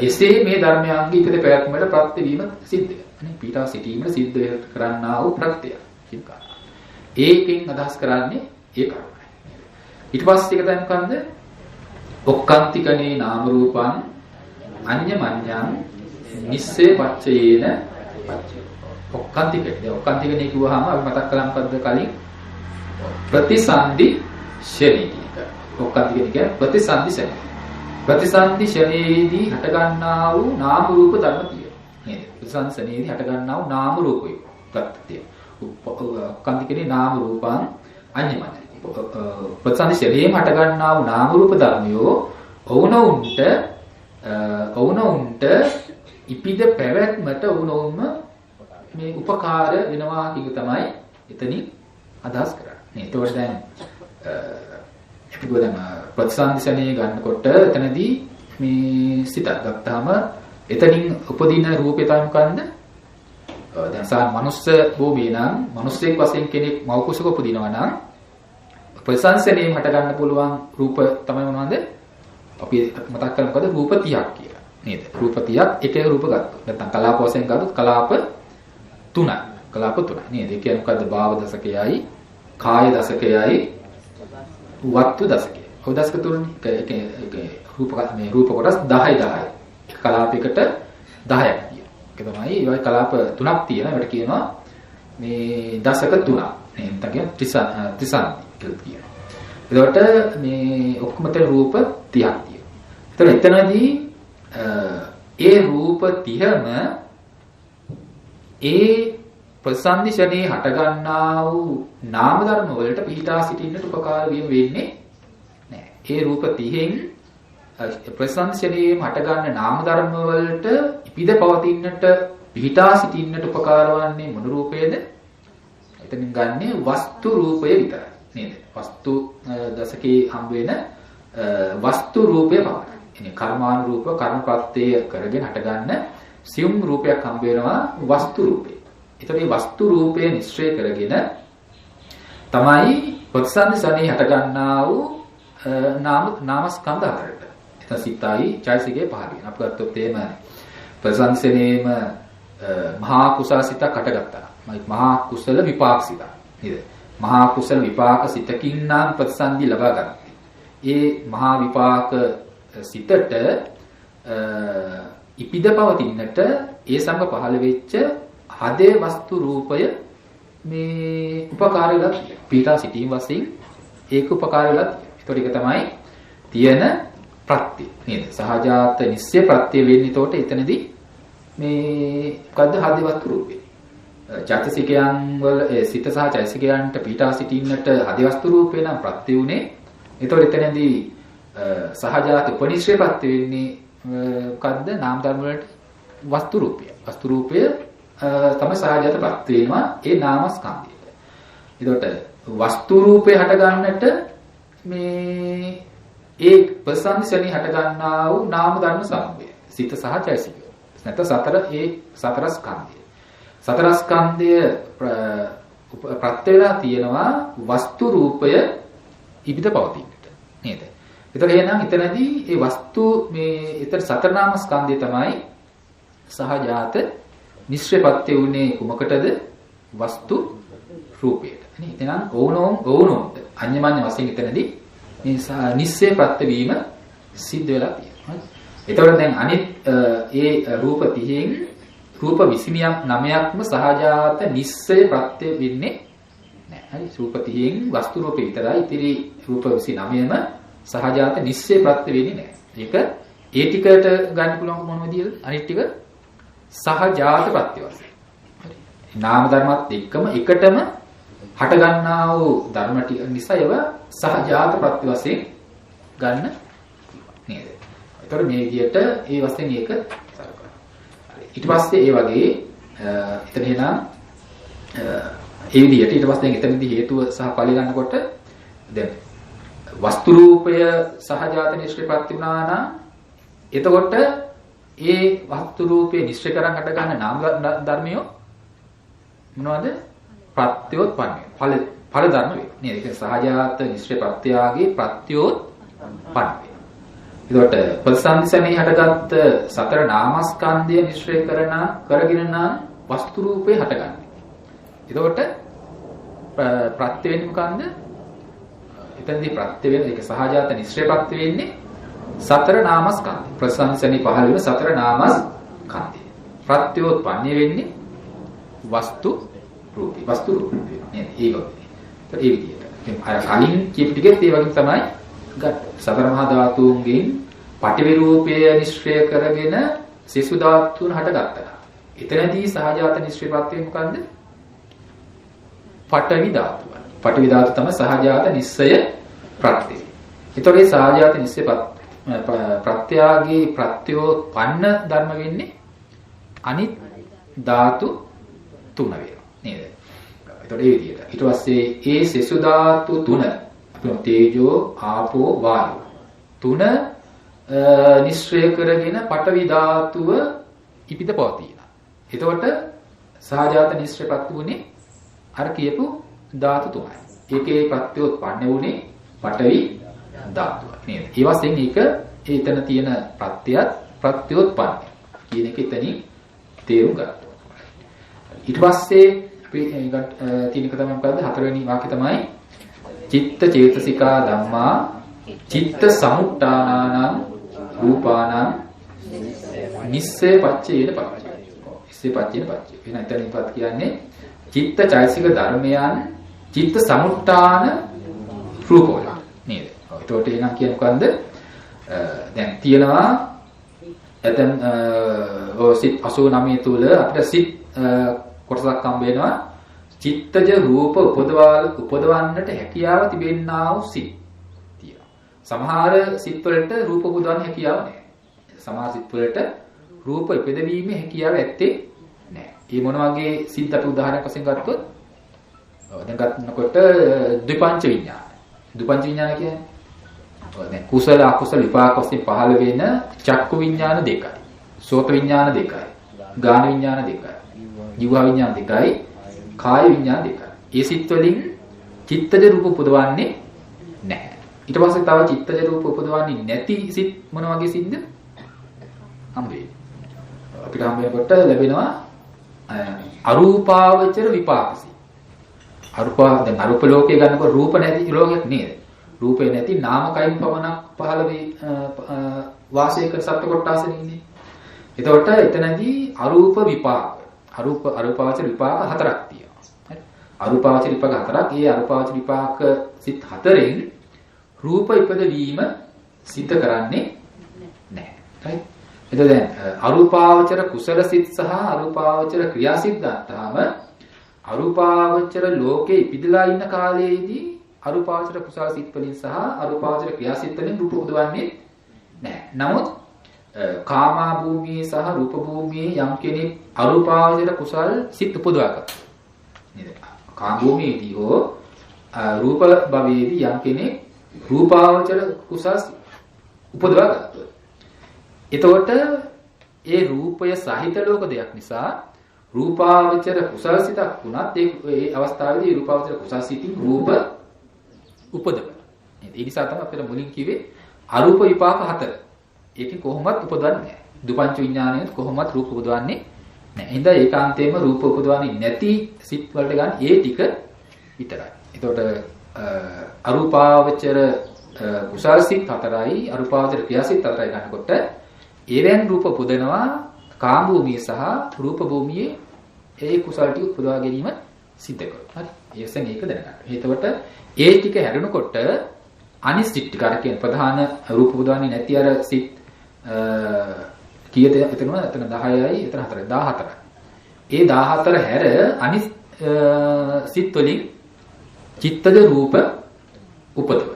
එසේ මේ ධර්මයන්ගේ ඉපද පැවැත්මට ප්‍රත්‍ය වීම සිද්ධ වෙනවා. නේ? පිටා සිටීමට සිද්ධ කරන්නා වූ ප්‍රත්‍ය කියන කාරණා. ඒකෙන් අදහස් කරන්නේ ඒ කාරණා. ඊට පස්සේ එක තමයි මොකන්ද? ඔක්කාන්තිකනේ නාම රූපං අඤ්ඤමඤ්ඤං නිස්සේ පච්චයේන පච්චය. ඔක්කාන්තිකනේ. ඔක්කාන්තිකනේ කිව්වහම අපි මතක් කළා මොකද්ද කලින්? ප්‍රතිසන්දි ශරීරික. ඔක්කාන්තිකනේ කියන්නේ ප්‍රතිසන්දි ශරීරික. ප්‍රතිසන්දි ශරීරයේදී හට ගන්නා වූ නාම රූප ධර්ම තියෙනවා. නේද? ප්‍රතිසන්දි ශරීරයේදී හට ගන්නා වූ නාම රූපය. ප්‍රත්‍ය. ඔක්කාන්තිකනේ නාම රූපං අඤ්ඤමඤ්ඤං. ප්‍රතිසන්දි ශරීරයෙන් හට ගන්නා වූ නාම රූප ධර්මයෝ ඔවුනොවුන්ට ඉපිද පැවැත්මට ඔවුනොවුන්ම මේ උපකාර වෙනවා කියන තමයි එතනින් අදහස් කරන්නේ. ඒතකොට දැන් ප්‍රතිසන්දිසනේ ගන්නකොට එතනදී මේ සිතක් ගත්තාම එතනින් උපදින රූපේ තමයි මොකන්ද? දැන් සාමාන්‍ය මනුස්ස භූමියේ නම් මිනිස්සෙක් වශයෙන් කෙනෙක් මව කුසක උපදිනවා නම් ප්‍රතිසන්දිසනේ හට ගන්න පුළුවන් රූප තමයි මොනවද? අපි මතක් කරමු මොකද? රූප 30ක් කියලා. නේද? රූප 30ක් එක රූප ගත්තොත්. නැත්නම් කලාප වශයෙන් ගත්තොත් කලාප 3ක්. කලාප 3ක්. නේද? ඒ කියන්නේ මොකද්ද? භාව දශකයයි, කාය දශකයයි, වත්තු දශකයයි. ඔය දශක තුනනේ. ඒක රූප මේ රූප කොටස් 10යි 10යි. එක කලාපයකට 10ක් කියන. ඒක තමයි ඒ කලාප 3ක් තියෙනවා. ඒකට කියනවා මේ දශක 3ක්. නේද? නැත්නම් ත්‍රිසන්දි කියලා කියනවා. එතකොට මේ ඔක්කොම තේ රූප 30ක් තියෙනවා. එතකොට එතනදී ඒ රූප 30ම ඒ ප්‍රසන්දි ශනේ හට ගන්නා වූ නාම ධර්ම වලට පිහිටා සිටින්නට උපකාර වීම වෙන්නේ නැහැ. ඒ රූප 30න් ප්‍රසන්දි ශනේ හට ගන්න නාම ධර්ම වලට ඉපිද පවතින්නට පිහිටා සිටින්නට උපකාර වන්නේ මොන රූපයේද? එතනින් ගන්නේ වස්තු රූපය විතරයි. නේද? වස්තු දශකේ හම් වෙන වස්තු රූපය පමණයි. එනේ කර්මානුරූප කර්මප්‍රත්‍ය කරගෙන හටගන්න සියුම් රූපයක් හම් වෙනවා වස්තු රූපේ. ඒතකොට මේ වස්තු රූපය නිශ්චය කරගෙන තමයි ප්‍රතිසන්දි සනේ හටගන්නා වූ නාමස්කන්ධ හතරට. එතන සිතයි චෛතසිකේ පහළ වෙනවා. අපි ගත්තොත් එහෙම ප්‍රසංසනේම මහා කුසල සිතක් හටගත්තා. මහා කුසල විපාක සිතක්. නේද? මහා කුසල විපාක සිතකින් නම් ප්‍රතිසන්දි ලබා ගන්න. ඒ මහා විපාක සිතට ඉපිද පවතින්නට ඒ සමග පහළ වෙච්ච හදේ වස්තු රූපය මේ උපකාර වෙලා පීඨා සිටීම වශයෙන් ඒක උපකාර වෙලා තියෙනවා. ඒක තමයි තියෙන ප්‍රත්‍ය නේද? සහජාත නිස්සේ ප්‍රත්‍ය වෙන්නේ. ඒතකොට එතනදී මේ මොකද්ද හදේ වස්තු රූපේ? චෛතසිකයන් වල සිත සහ චෛතසිකයන්ට පීඨා සිටින්නට හදේ වස්තු රූපේ නම් ප්‍රත්‍ය උනේ. ඒතකොට එතනදී සහජාත උපනිශ්‍රේ ප්‍රත්‍ය වෙන්නේ මොකද්ද? නාම ධර්ම වලට වස්තු රූපය. වස්තු රූපය තමයි සහජාත ප්‍රත්‍ය වෙනවා ඒ නාමස්කන්ධයට. ඒකට වස්තු රූපේ හට ගන්නට මේ ඒ ප්‍රසංසනි හට ගන්නා වූ නාම ධර්ම සමූහය. සිත සහ චෛතසිකය. නැත්නම් සතර ස්කන්ධය. සතර ස්කන්ධය ප්‍රත්‍ය වෙලා තියෙනවා වස්තු රූපය ඉබිද පවතින්නට. නේද? ඒතර එහෙනම් එතනදී ඒ වස්තු මේ ඊතර සතර නාම ස්කන්ධය තමයි සහජාත නිශ්චයපත්‍ය උනේ කුමකටද? වස්තු රූපයට. නේ? එතනම් ඕනෝන්ද අඤ්ඤමඤ්ඤ වශයෙන් එතනදී මේ නිශ්චයපත්‍ය වීම සිද්ධ වෙලා තියෙනවා. එතකොට දැන් අනිත් ඒ රූප 30න් රූප 29ක්ම සහජාත නිශ්චයපත්‍ය වෙන්නේ නැහැ. හරි? රූප 30න් වස්තු රූපේ විතරයි. ඉතිරි රූප 29ම සහජාත නිශ්චයපත්‍ය වෙන්නේ නැහැ. ඒක ඒ ටිකට ගන්න පුළුවන් මොන විදියද? අනිත් ටික සහජාත ප්‍රත්‍ය වශයෙන්. හරි. නාම ධර්මات එක්කම එකටම හට ගන්නා වූ ධර්ම ටික නිසා ඒවා සහජාත ප්‍රත්‍ය වශයෙන් ගන්න නේද? ඒතර මේ විදියට ඒ වශයෙන් ඒක සලකනවා. ඊට පස්සේ ඒ වගේ එතන එනවා ඒ විදියට ඊට පස්සේ එතනදී හේතුව සහ ඵලය ගන්නකොට දැන් වස්තු රූපය සහජාත නිශ්චය ප්‍රත්‍ය වුණා නම් එතකොට ඒ වස්තු රූපේ නිශ්චය කරන් හට ගන්න නාම ධර්මියෝ මොනවද? ප්‍රත්‍යෝත්පන්න ඵල ධර්ම වේ. නේද? ඒක සහජාත නිශ්චය ප්‍රත්‍යාගේ ප්‍රත්‍යෝත්පන්න වේ. ඒකට ප්‍රසංසනේ හටගත් සතර නාමස්කන්ධය නිශ්චය කරගෙන නම් වස්තු රූපේ හටගන්නේ. එතකොට ප්‍රත්‍ය වෙන්නේ මොකන්ද? එතනදී ප්‍රත්‍ය වෙන එක සහජාත නිශ්චය ප්‍රත්‍ය වෙන්නේ සතර නාමස්කන්ධය. ප්‍රසංසනේ පහළ වෙන සතර නාමස්කන්ධය. ප්‍රත්‍යෝත්පන්න වෙන්නේ වස්තු රූපේ. වස්තු රූපේ. නේද? ඒ විදිහට. අර කලින් කියපු ටිකෙත් ඒ වගේ තමයි ගන්න. සතර මහා ධාතුන්ගෙන් පටිවි රූපය නිශ්චය කරගෙන සිසු ධාතුන් හටගත්තා. එතනදී සහජාත නිශ්චය ප්‍රත්‍ය මොකන්ද? පඨවි ධාතුව. පඨවි ධාතුව තමයි සහජාත නිශ්චය ප්‍රත්‍ය. ඒතකොට මේ සහජාත නිශ්චය ප්‍රත්‍යාගේ ප්‍රත්‍යෝත්පන්න ධර්ම වෙන්නේ අනිත් ධාතු තුන වෙනවා නේද? ඒතකොට ඒ විදිහට. ඊට පස්සේ ඒ සෙසු ධාතු තුන තේජෝ ආපෝ වායෝ තුන නිශ්චය කරගෙන පඨවි ධාතුව ඉපිද පවතිනවා. එතකොට සහජාත නිශ්චය ප්‍රත්‍ය වුණේ අර කියපු ධාතු තුනයි. ඒකේ ප්‍රත්‍යෝත්පන්න වුණේ පඨවි ධාතුව නේද? ඒ වශයෙන් ඒක එතන තියෙන ප්‍රත්‍යයත් ප්‍රත්‍යෝත්පන්න කියන එක එතනින් තේරුම් ගන්න. ඊට පස්සේ අපි තියෙන එක තමයි මොකද්ද? හතරවෙනි වාක්‍ය තමයි චිත්ත චේතසිකා ධම්මා චිත්ත සමුට්ඨානානං රූපානං නිස්සේ පච්චේන පච්චය. නිස්සේ පච්චේන පච්චය. වෙන එතනින්පත් කියන්නේ චිත්ත චෛතසික ධර්මයන් චිත්ත සමුට්ඨාන රූපවල නේද? ඒකට එනම් කියන්නේ මොකද්ද? දැන් තියෙනවා එතන සිත් 89 තුල අපිට සිත් කොටසක් හම්බ වෙනවා. චිත්තජ රූප උපදවන්නට හැකියාව තිබෙන්නා වූ සිත් තියෙනවා. සමහර සිත් වලට රූප උපදවන්න හැකියාව නැහැ. සමහර සිත් වලට රූප ඉපදවීමේ හැකියාව ඇත්තේ නැහැ. මේ මොන වගේ සිත් අපි උදාහරණයක් වශයෙන් ගත්තොත් දැන් ගන්නකොට ද්විපංච විඥාන. ද්විපංච විඥාන කියන්නේ දැන් කුසල අකුසල විපාක වශයෙන් පහළ වෙන චක්කු විඥාන දෙකයි. සෝත විඥාන දෙකයි. ගාන විඥාන දෙකයි. ජීව විඥාන දෙකයි. කාය විඥාන දෙකයි. ඒ සිත් වලින් චිත්තජ රූප උපදවන්නේ නැහැ. ඊට පස්සේ තව චිත්තජ රූප උපදවන්නේ නැති සිත් මොන වගේ සිද්ද? හම්බෙන්නේ. අපිට හම්බෙනකොට ලැබෙනවා අරූපාවචර විපාකසි. දැන් අරූප ලෝකේ ගන්නකොට රූප නැති ලෝකයක් නේද? රූපේ නැති නාමකයින් පමණක් පහළ වේ වාසය කර සත්ත්ව කොටසෙ ඉන්නේ. එතකොට එතනදී අරූප විපාක අරූපාවචර විපාක හතරක් තියෙනවා. හරි. අරූපාවචර විපාක හතරක්. ඒ අරූපාවචර විපාක සිත් හතරෙන් රූප ඉපදවීම සිද්ධ කරන්නේ නැහැ. හරි. එතකොට දැන් අරූපාවචර කුසල සිත් සහ අරූපාවචර ක්‍රියා සිත් ගත්තාම අරූපාවචර ලෝකේ ඉපදලා ඉන්න කාලයේදී අරූපාවචර කුසල සිත් වලින් සහ අරූපාවචර ක්‍රියා සිත් වලින් රූප උදවන්නේ නැහැ. නමුත් කාමා භූමියේ සහ රූප භූමියේ යම් කෙනෙක් අරූපාවචර කුසල් සිත් උපදවා ගන්නවා. නේද? කාම භූමියේදී හෝ රූප භවයේදී යම් කෙනෙක් රූපාවචර කුසල් උපදවා ගන්නවා. එතකොට ඒ රූපය සහිත ලෝක දෙයක් නිසා රූපාවචර කුසල් සිතක් වුණත් ඒ අවස්ථාවේදී රූපාවචර කුසල් සිතින් රූප උපදවන. ඒ නිසා තමයි අපිට මුලින් කිව්වේ අරූප විපාක හතර. ඒකේ කොහොමවත් උපදවන්නේ නැහැ. දුපංච විඥාණයෙන් කොහොමවත් රූප උපදවන්නේ නැහැ. එහෙනම් ඒකාන්තයෙන්ම රූප උපදවන්නේ නැති සිත් වලට ගන්න ඒ ටික විතරයි. එතකොට අරූපාවචර කුසල් සිත් හතරයි අරූපාවචර ක්‍රියා සිත් හතරයි ගන්නකොට ඒවෙන් රූප පුදනවා කාම භූමිය සහ රූප භූමියේ ඒ කුසල් ටික උපදවා ගැනීම සිද්ධ කරනවා. හරි. ඒසෙන් ඒක දැනගන්න. එතකොට ඒ ටික හැරුණකොට අනිත් සිත් ටික අර කියන ප්‍රධාන රූප පුදවන්නේ නැති අර සිත් කීයද එතන 10යි එතන 4යි 14යි. ඒ 14 හැර අනිත් සිත් වලින් චිත්තජ රූප උපදවන.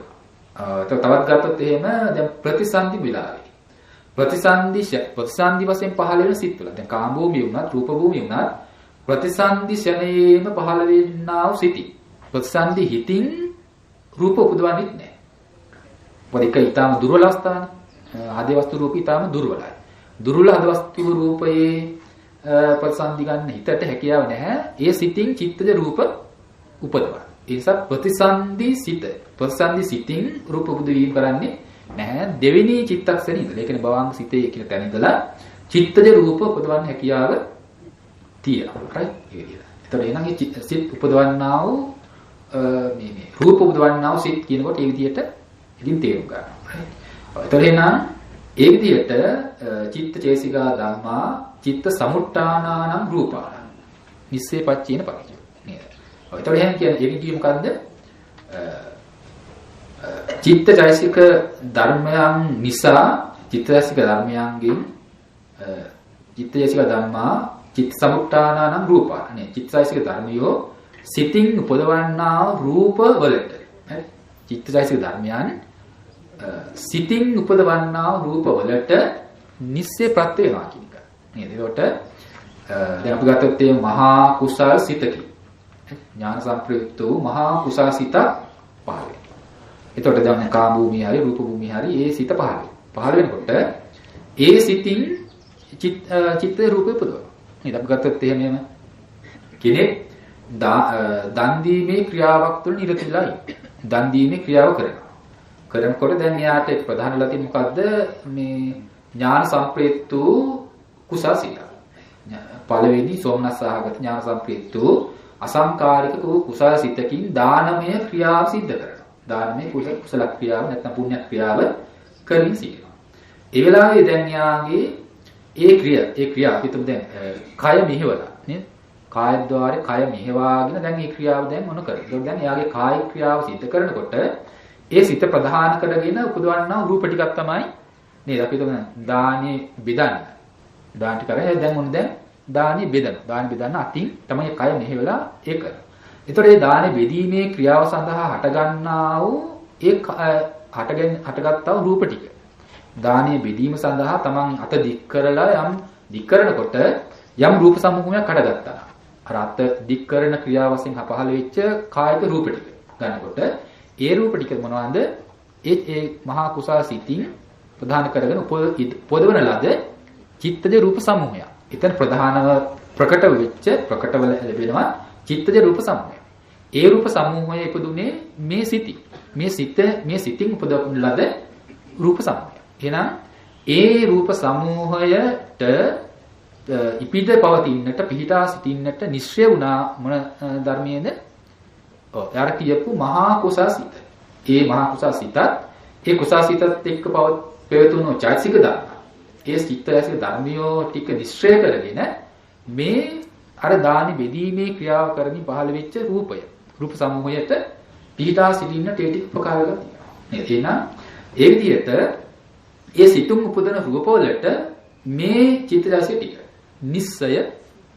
තවත් ගත්තොත් එහෙම දැන් ප්‍රතිසන්දි විලාවේ ප්‍රතිසන්දි වශයෙන් පහළ වෙන සිත් වල දැන් කාම භූමිය වුණත් රූප භූමිය වුණත් ප්‍රතිසන්දි ශනේම පහළ වෙන්නා වූ සිටි ප්‍රතිසන්දි හිතින් රූප උපදවන්නේ නැහැ. මොකද ඒක ඊටාම දුර්වල අවස්ථාවක්. හදේ වස්තු රූප ඊටාම දුර්වලයි. දුර්වල හද වස්තු රූපයේ ප්‍රතිසන්දි ගන්න හිතට හැකියාව නැහැ. ඒ සිතින් චිත්තජ රූප උපදවන. ඒ නිසා ප්‍රතිසන්දි සිතින් රූප උපදවීම කරන්නේ නැහැ. දෙවෙනි චිත්තක්ෂණේ ඉඳලා. ඒ කියන්නේ භවංග සිතේ කියන තැන ඉඳලා චිත්තජ රූප උපදවන්න හැකියාව තියෙනවා. right? ඒ විදිහට. ඒතර එහෙනම් මේ සිත් උපදවන්නා වූ මේ රූප උපදවන්නා වූ සිත් කියනකොට ඒ විදිහට ඉතින් තේරුම් ගන්නවා. ඒතර එහෙනම් ඒ විදිහට චිත්ත චේසිකා ධම්මා චිත්ත සමුට්ඨානානම් රූපානම් නිස්සේ පච්චේන පරිච්ඡය. නේද? ඒතර එහෙනම් කියන්නේ ඒ විදිහ මොකද්ද? චිත්තචෛසික ධර්මයන් නිසා චිත්තචෛසික ධර්මයන්ගෙන් චිත්තචෛසික ධම්මා චිත්ත සමුට්ඨානානම් රූපා. නේ චිත්තචෛසික ධර්මියෝ සිතින් උපදවන්නා රූප වලට. හරි? චිත්තචෛසික ධර්මයන් සිතින් උපදවන්නා රූප වලට නිස්සේ ප්‍රත්‍ය වෙනවා කියන එක. නේද? ඒකට දැන් අපි ගත්තොත් මේ මහා කුසල් සිතකි. ඥාන සම්ප්‍රයුක්ත වූ මහා කුසල් සිත පහළ වෙනවා. එතකොට දැන් කාම භූමිය හරි රූප භූමිය හරි ඒ සිත පහළ වෙනකොට ඒ සිතින් චිත්ත රූපේ උපදවනවා. නේද? අපි ගත්තොත් එහෙම කෙනෙක් දන් දීමේ ක්‍රියාවක් තුළ නිරත වෙලා ඉන්නේ. දන් දීමේ ක්‍රියාව කරනකොට දැන් එයාට ප්‍රධාන ලතිය මොකද්ද? මේ ඥාන සම්ප්‍රයුක්ත වූ කුසල් සිත. පළවෙනි සෝමනස්සහගත ඥාන සම්ප්‍රයුක්ත වූ අසංකාරික වූ කුසල සිතකින් දානමය ක්‍රියාව සිද්ධ කරනවා. දානමය කුසල ක්‍රියාව නැත්නම් පුණ්‍ය ක්‍රියාව කරමින් සිටිනවා. ඒ වෙලාවේ දැන් යාගේ ඒ ක්‍රියාව පිටුම් දැන් කය මෙහෙवला නේද? කායද්්වාරේ කය මෙහෙවාගෙන දැන් මේ ක්‍රියාව දැන් මොන කරද? දැන් යාගේ කාය ක්‍රියාව සිද්ධ කරනකොට ඒ සිත ප්‍රධාන කරගෙන උපදවන්නා රූප ටිකක් තමයි නේද? අපි හිතමු දානේ බෙදන්න. දාන ටික කරේ දැන් මොන දැන් දානේ බෙදන. දානේ බෙදන්න අතින් තමයි කය මෙහෙवला ඒ කරන්නේ. ඒතකොට මේ දානේ බෙදීමේ ක්‍රියාව සඳහා හටගන්නා වූ ඒ හටගත්තා වූ රූප ටික. දානේ බෙදීම සඳහා තමන් අත දික් කරලා දික් කරනකොට යම් රූප සමූහයක් හටගත්තා. අර අත දික් කරන ක්‍රියාව වශයෙන් පහළ වෙච්ච කායික රූප ටික ගන්නකොට ඒ රූප ටික මොනවද? ඒ මහා කුසල සිතින් ප්‍රධාන කරගෙන උපදවන ලද චිත්තජ රූප සමූහය. එතන ප්‍රධානව ප්‍රකටව ලැබෙනවා චිත්තජ රූප සමූහය. ඒ රූප සමූහය ඉපදුනේ මේ සිටි. මේ සිතින් උපදවන ලද රූප සමූහය. එහෙනම් ඒ රූප සමූහයට ඉපිද පවතින්නට පිහිටා සිටින්නට නිශ්චය වුණා මොන ධර්මයේද? ඔව් යාර කියපු මහා කුසසිත. ඒ මහා කුසසිතත් ඒ කුසසිතත් එක්ක පැවතුණු චෛතසික ධර්ම. ඒ චිත්තයසික ධර්මියෝ ටික නිශ්චය කරගෙන මේ අර දානි බෙදීමේ ක්‍රියාව කරමින් පහළ වෙච්ච රූපය. රූප සමූහයට පිහිටා සිටින්නට ඒ ටික උපකාර වෙලා තියෙනවා. ඒ විදිහට ඒ සිතුම් උපදන රූපවලට මේ චිත්තයසික ටික නිස්සය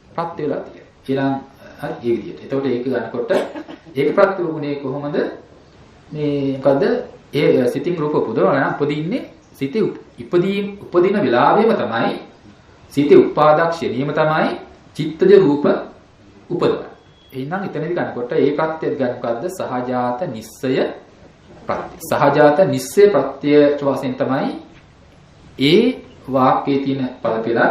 ප්‍රත්‍ය වෙලා තියෙනවා. හරි ඒ විදිහට. එතකොට ඒක ගන්නකොට ඒක ප්‍රත්‍ය වුණේ කොහොමද? මේ මොකද? ඒ සිතින් රූප උපදවනවා නම් උපදින්නේ සිතේ උපදින වෙලාවෙම තමයි සිතේ උපාදාක්ෂණියම තමයි චිත්තජ රූප උපදවන්නේ. එහෙනම් එතනදී ගන්නකොට ඒ ප්‍රත්‍යය ගන්න මොකද්ද? සහජාත නිස්සය ප්‍රත්‍ය. සහජාත නිස්සය ප්‍රත්‍යයට වශයෙන් තමයි ඒ වාක්‍යයේ තියෙන පද පෙළ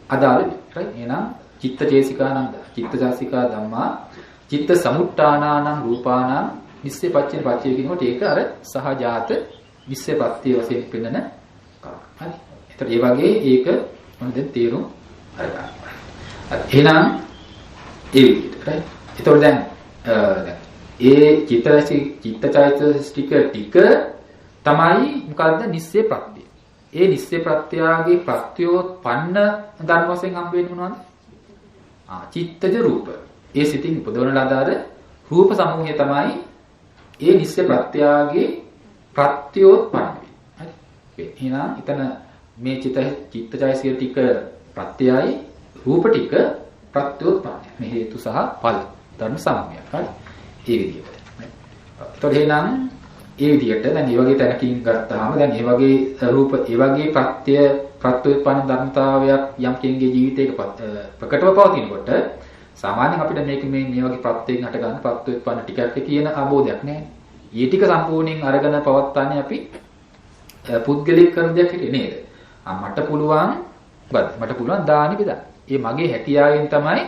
අදාළ වෙන්නේ. එහෙනම් චිත්තචේසිකානන්ද චිත්තචාසිකා ධම්මා චිත්ත සමුට්ඨානානං රූපානං නිස්සේ පච්චේන පච්චේ කියනකොට ඒක අර සහජාත නිස්සේ ප්‍රත්‍ය වශයෙන් පෙන්නන කාරණා. හරි. ඒතර ඒ වගේ ඒක මොන දැන් තේරුම් අරගන්න. එහෙනම් ඒ විදිහට right. ඒතකොට දැන් ඒ චිත්තචෛතසික ටික තමයි මොකද්ද නිස්සේ ප්‍රත්‍ය. ඒ නිස්සේ ප්‍රත්‍යාගේ ප්‍රත්‍යෝත්පන්න ධර්ම වශයෙන් හම්බ වෙන්නේ මොනවද? චිත්තජ රූප. ඒ සිතින් උපදවන ලද අර රූප සමූහය තමයි ඒ නිස්සේ ප්‍රත්‍යාගේ ප්‍රත්‍යෝත්පන්න වෙන්නේ. හරි. එහෙනම් එතන මේ චිත්තචෛතසික ටික ප්‍රත්‍යයයි රූප ටික ප්‍රත්‍යෝත්පන්නය. මේ හේතු සහ ඵල ධර්ම සමූහය. හරි. ඒ විදිහට. ඒතකොට එහෙනම් ඒ විදිහට දැන් මේ වගේ තැනකින් ගත්තාම දැන් මේ වගේ රූප ඒ වගේ ප්‍රත්‍යෝත්පන්න ධර්මතාවයක් යම් කෙනෙකුගේ ජීවිතයක ප්‍රකටව පවතිනකොට සාමාන්‍යයෙන් අපිට මේක මේ වගේ ප්‍රත්‍යයෙන් හට ගන්න ප්‍රත්‍යෝත්පන්න ටිකක් කියන අවබෝධයක් නැහැ. ඊ ටික සම්පූර්ණයෙන් අරගෙන පවත්න්නේ අපි පුද්ගලික කරන දෙයක් හිටියේ නේද? මට පුළුවන් මට පුළුවන් දානි බෙදන්න. ඒ මගේ හැකියාවෙන් තමයි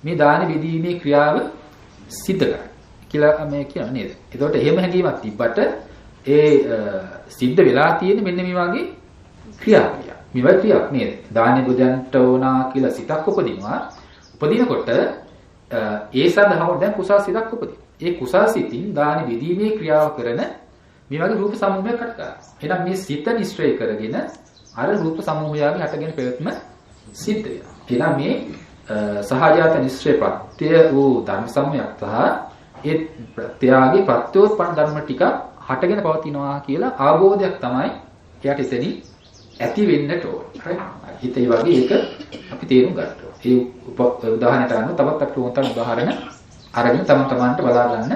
මේ දානි බෙදීමේ ක්‍රියාව සිද්ධ කරන්නේ කියලා මේ කියන නේද? එතකොට එහෙම හැඟීමක් තිබ්බට ඒ සිද්ධ වෙලා තියෙන්නේ මෙන්න මේ වගේ ක්‍රියාවලිය. මේ වගේ ක්‍රියාවක් නේද? දානි බෙදන්නට ඕනා කියලා සිතක් උපදිනවා. උපදිනකොට ඒ සඳහා දැන් කුසල් සිතක් උපදින. ඒ කුසල් සිතින් දානි බෙදීමේ ක්‍රියාව කරන මේ වගේ රූප සමූහයක් හට ගන්නවා. එහෙනම් මේ සිත නිශ්චය කරගෙන අර රූප සමූහයගේ හටගෙන පැවැත්ම සිද්ධ වෙනවා. එහෙනම් මේ සහජාත නිශ්චය ප්‍රත්‍ය වූ ධර්ම සමූහයක් සහ ඒ ප්‍රත්‍යාගේ ප්‍රත්‍යෝත්පන්න ධර්ම ටික හටගෙන පවතිනවා කියලා අවබෝධයක් තමයි එයාට එතනින් ඇති වෙන්නට ඕන. හරි. හිත ඒ වගේ ඒක අපි තේරුම් ගන්න ඕන. ඒ උදාහරණයට අනුව තවත් අපිට උන්තර උදාහරණ අරගෙන තමන්ට බලා ගන්න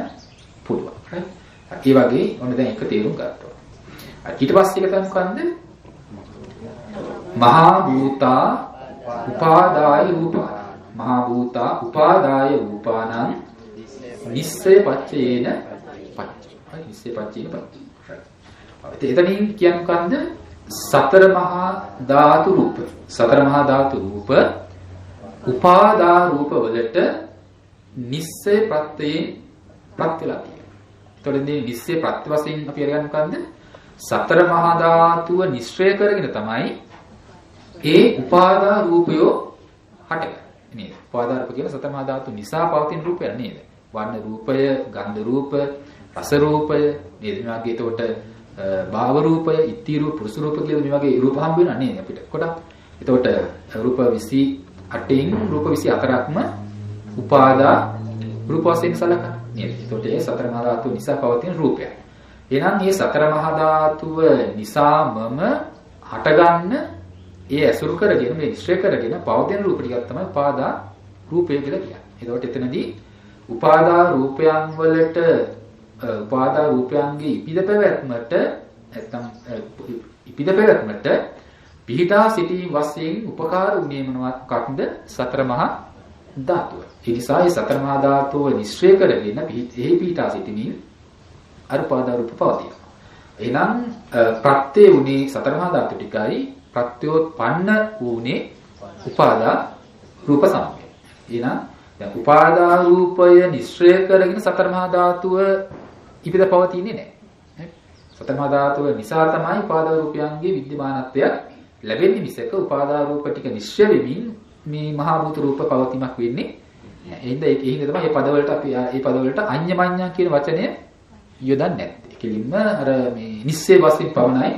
පුළුවන්. හරි. ඒ වගේ ඔන්න දැන් ඒක තේරුම් ගන්න ඕන. ඊට පස්සේ එක තමයි මොකන්ද? මහා භූතා උපාදාය රූපා. මහා භූතා උපාදාය රූපානං නිස්සය පච්චේන පච්ච. හරි. නිස්සය පච්චේන පච්ච. හරි. එතනින් කියන්නේ මොකන්ද? සතර මහා ධාතු රූප. සතර මහා ධාතු රූප උපාදා රූප වලට නිස්සය ප්‍රත්‍යයෙන් ප්‍රත්‍යලා තියෙනවා. එතකොට මේ නිස්සය ප්‍රත්‍ය වශයෙන් අපි අරගන්න මොකන්ද? සතර මහා ධාතුව නිශ්චය කරගෙන තමයි ඒ උපාදා රූපය හටගන්නේ නේද? උපාදා රූප කියන සතර මහා ධාතු නිසා පවතින රූපය නේද? වර්ණ රූපය, ගන්ධ රූප, රස රූපය නේද? මේ වගේ එතකොට භාව රූපය, ඉත්ති රූප, පුරුෂ රූප කියලා මේ වගේ රූප හම්බ වෙනවා නේද අපිට? කොටක්. එතකොට රූප 28න් රූප 24ක්ම උපාදා රූප වශයෙන් සලකනවා නේද? එතකොට ඒ සතර මහා ධාතු නිසා පවතින රූපයක්. එහෙනම් මේ සතර මහා ධාතුව නිසාමම හටගන්න ඒ ඇසුරු කරගෙන මේ නිශ්චය කරගෙන පවතින රූප ටිකක් තමයි උපාදා රූපය කියලා කියන්නේ. එතකොට එතනදී උපාදා රූපයන් වලට උපාදා රූපයන්ගේ ඉපිද පැවැත්මට නැත්නම් ඉපිද පැවැත්මට පිහිටා සිටීම වශයෙන් උපකාර වුණේ මොනවාක්ද? සතර මහා ධාතුව. ඒ නිසා මේ සතර මහා ධාතුව නිශ්චය කරගෙන එහි පිහිටා සිටීමෙන් අර උපාදා රූප පවතිනවා. එහෙනම් ප්‍රත්‍ය උනේ සතර මහා ධාතු ටිකයි ප්‍රත්‍යෝත්පන්න වූනේ උපාදා රූප සමූහය. එහෙනම් දැන් උපාදා රූපය නිශ්චය කරගෙන සතර මහා ධාතුව ඉපිද පවතින්නේ නැහැ. සතර මහා ධාතුව නිසා තමයි උපාදාන රූපයන්ගේ විද්‍යමානත්වය ලැබෙන්නේ මිසක උපාදාන රූප ටික නිශ්චය වෙමින් මේ මහා භූත රූප පවතිමක් වෙන්නේ නැහැ. එහෙනම් ඒකින්ද තමයි මේ පදවලට අපි මේ පදවලට අඤ්ඤමඤ්ඤා කියන වචනය යොදන්නේ නැත්තේ. කෙලින්ම අර මේ නිශ්චය වශයෙන් පවණයි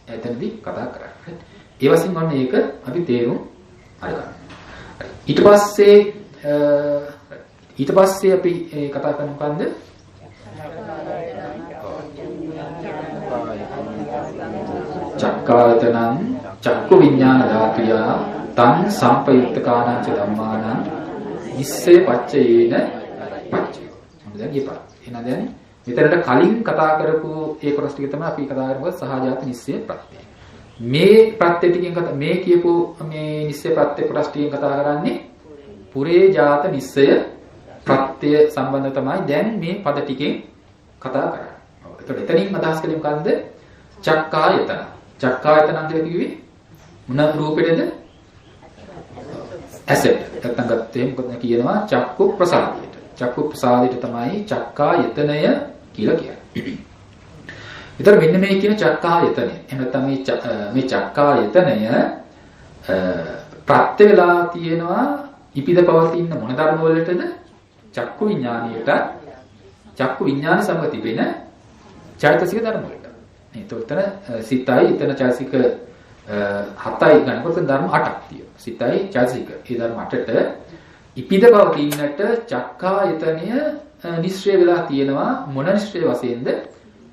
එතනදී කතා කරන්නේ. ඒ වශයෙන් මොන මේක අපි තේරුම් අරගන්න. ඊට පස්සේ අපි කතා කරන මොකන්ද? චක්කායතනං චක්කු විඥාන ධාතුය තං සම්පයුක්තකානං ච ධම්මානං ඉස්සේ පච්චයේන පච්චය. දැන් ඊපස්. එහෙනම් දැන් මෙතනට කලින් කතා කරපු ඒ කොටස් ටික තමයි අපි කතා කරපුවා සහජාත නිස්සය ප්‍රත්‍යය. මේ ප්‍රත්‍ය ටිකෙන් මේ කියපු මේ නිස්සය ප්‍රත්‍ය කොටස් ටිකෙන් කතා කරන්නේ පුරේ ජාත නිස්සය ප්‍රත්‍ය සම්බන්ධ තමයි දැන් මේ පද ටිකෙන් කතා කරන්නේ. ඒකට එතනින් අදහස් කළේ මොකන්ද? චක්කායතන. චක්කායතන කියලා කිව්වේ මොන රූපෙටද? ඇසෙට්. නැත්නම් ගත්තේ මොකද කියනවා? චක්කු ප්‍රසාදයට. චක්කු ප්‍රසාදයට තමයි චක්කායතනය කියලා කියන්නේ. විතර මෙන්න මේ කියන චක්කායතනය. එහෙම නැත්නම් මේ චක්කායතනය ප්‍රත්‍ය වෙලා තියෙනවා ඉපිද පවතින මොන ධර්ම වලටද? චක්කු විඥානියට. චක්කු විඥාන සමග තිබෙන චෛතසික ධර්ම වලට. එතකොට සිතයි එතන චෛතසික 7යි ගන්නකොට ධර්ම 8ක් තියෙනවා. සිතයි චෛතසික. ඒ ධර්ම 8ට ඉපිද පවතිනට චක්කායතනය නිශ්චය වෙලා තියෙනවා මොන නිශ්චය වශයෙන්ද?